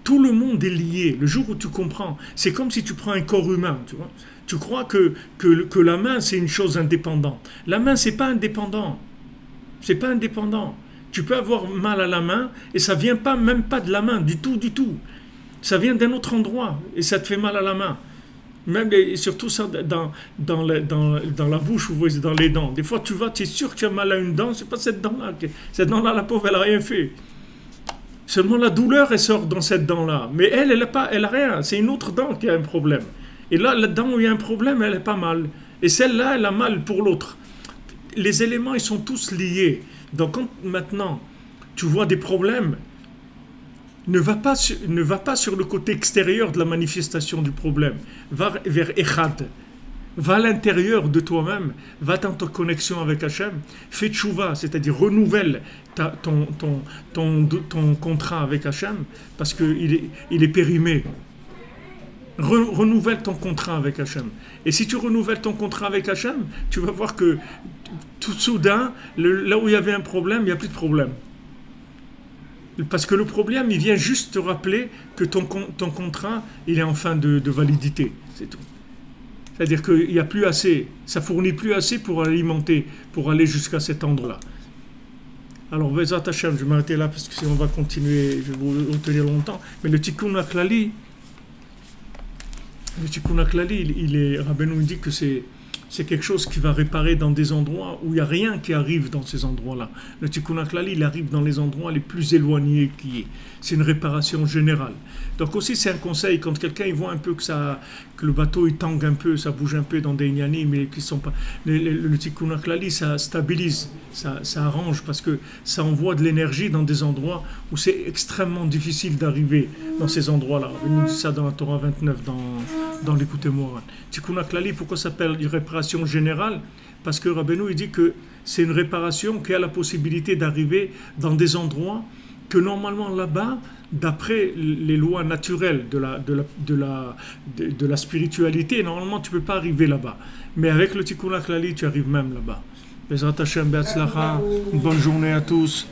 Tout le monde est lié. Le jour où tu comprends, c'est comme si tu prends un corps humain, tu vois. Tu crois que la main, c'est une chose indépendante. La main, c'est pas indépendant. C'est pas indépendant. Tu peux avoir mal à la main et ça vient pas, même pas de la main, du tout, du tout. Ça vient d'un autre endroit et ça te fait mal à la main. Même et surtout ça dans la bouche ou dans les dents. Des fois, tu es sûr que tu as mal à une dent, c'est pas cette dent-là. Cette dent-là, la pauvre, elle a rien fait. Seulement la douleur, elle sort dans cette dent-là. Mais elle a rien. C'est une autre dent qui a un problème. Et là, la dent où il y a un problème, elle est pas mal. Et celle-là, elle a mal pour l'autre. Les éléments, ils sont tous liés. Donc quand maintenant, tu vois des problèmes, ne va pas sur le côté extérieur de la manifestation du problème. Va vers Echad. Va à l'intérieur de toi-même. Va dans ta connexion avec Hachem. Fais tchouva, c'est-à-dire renouvelle ton contrat avec Hachem parce qu'il est périmé. Renouvelle ton contrat avec Hachem. Et si tu renouvelles ton contrat avec Hachem, tu vas voir que tout soudain, là où il y avait un problème, il n'y a plus de problème. Parce que le problème, il vient juste te rappeler que ton contrat, il est en fin de validité. C'est tout. C'est-à-dire qu'il n'y a plus assez, ça fournit plus assez pour alimenter, pour aller jusqu'à cet endroit-là. Alors, Bezat Hashem, je vais m'arrêter là parce que sinon on va continuer, je vais vous retenir longtemps. Mais le Tikkun HaKlali, Rabbeinu dit que c'est quelque chose qui va réparer dans des endroits où il n'y a rien qui arrive dans ces endroits-là. Le Tikkun HaKlali, il arrive dans les endroits les plus éloignés qui est. C'est une réparation générale. Donc aussi, c'est un conseil, quand quelqu'un il voit un peu que le bateau il tangue un peu, ça bouge un peu dans des ignanis, mais qui sont pas... Le Tikkun HaKlali, ça stabilise, ça arrange, parce que ça envoie de l'énergie dans des endroits où c'est extrêmement difficile d'arriver dans ces endroits-là. On nous dit ça dans la Torah 29, dans l'Écoutez Moran. Tikkun HaKlali, pourquoi ça s'appelle une réparation générale? Parce que Rabbeinu il dit que c'est une réparation qui a la possibilité d'arriver dans des endroits que normalement là-bas, d'après les lois naturelles de la spiritualité, normalement tu ne peux pas arriver là-bas. Mais avec le Tikkun HaKlali, tu arrives même là-bas. Bezrat Hashem, Be'atzlacha, une bonne journée à tous.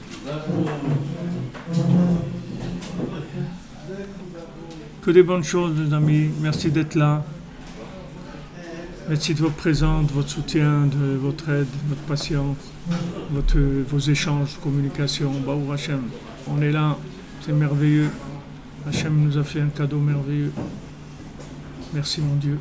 Que des bonnes choses, mes amis. Merci d'être là. Merci de votre présence, de votre soutien, de votre aide, de votre patience, vos échanges, communication. Baruch Hashem. On est là, c'est merveilleux. Hachem nous a fait un cadeau merveilleux. Merci mon Dieu.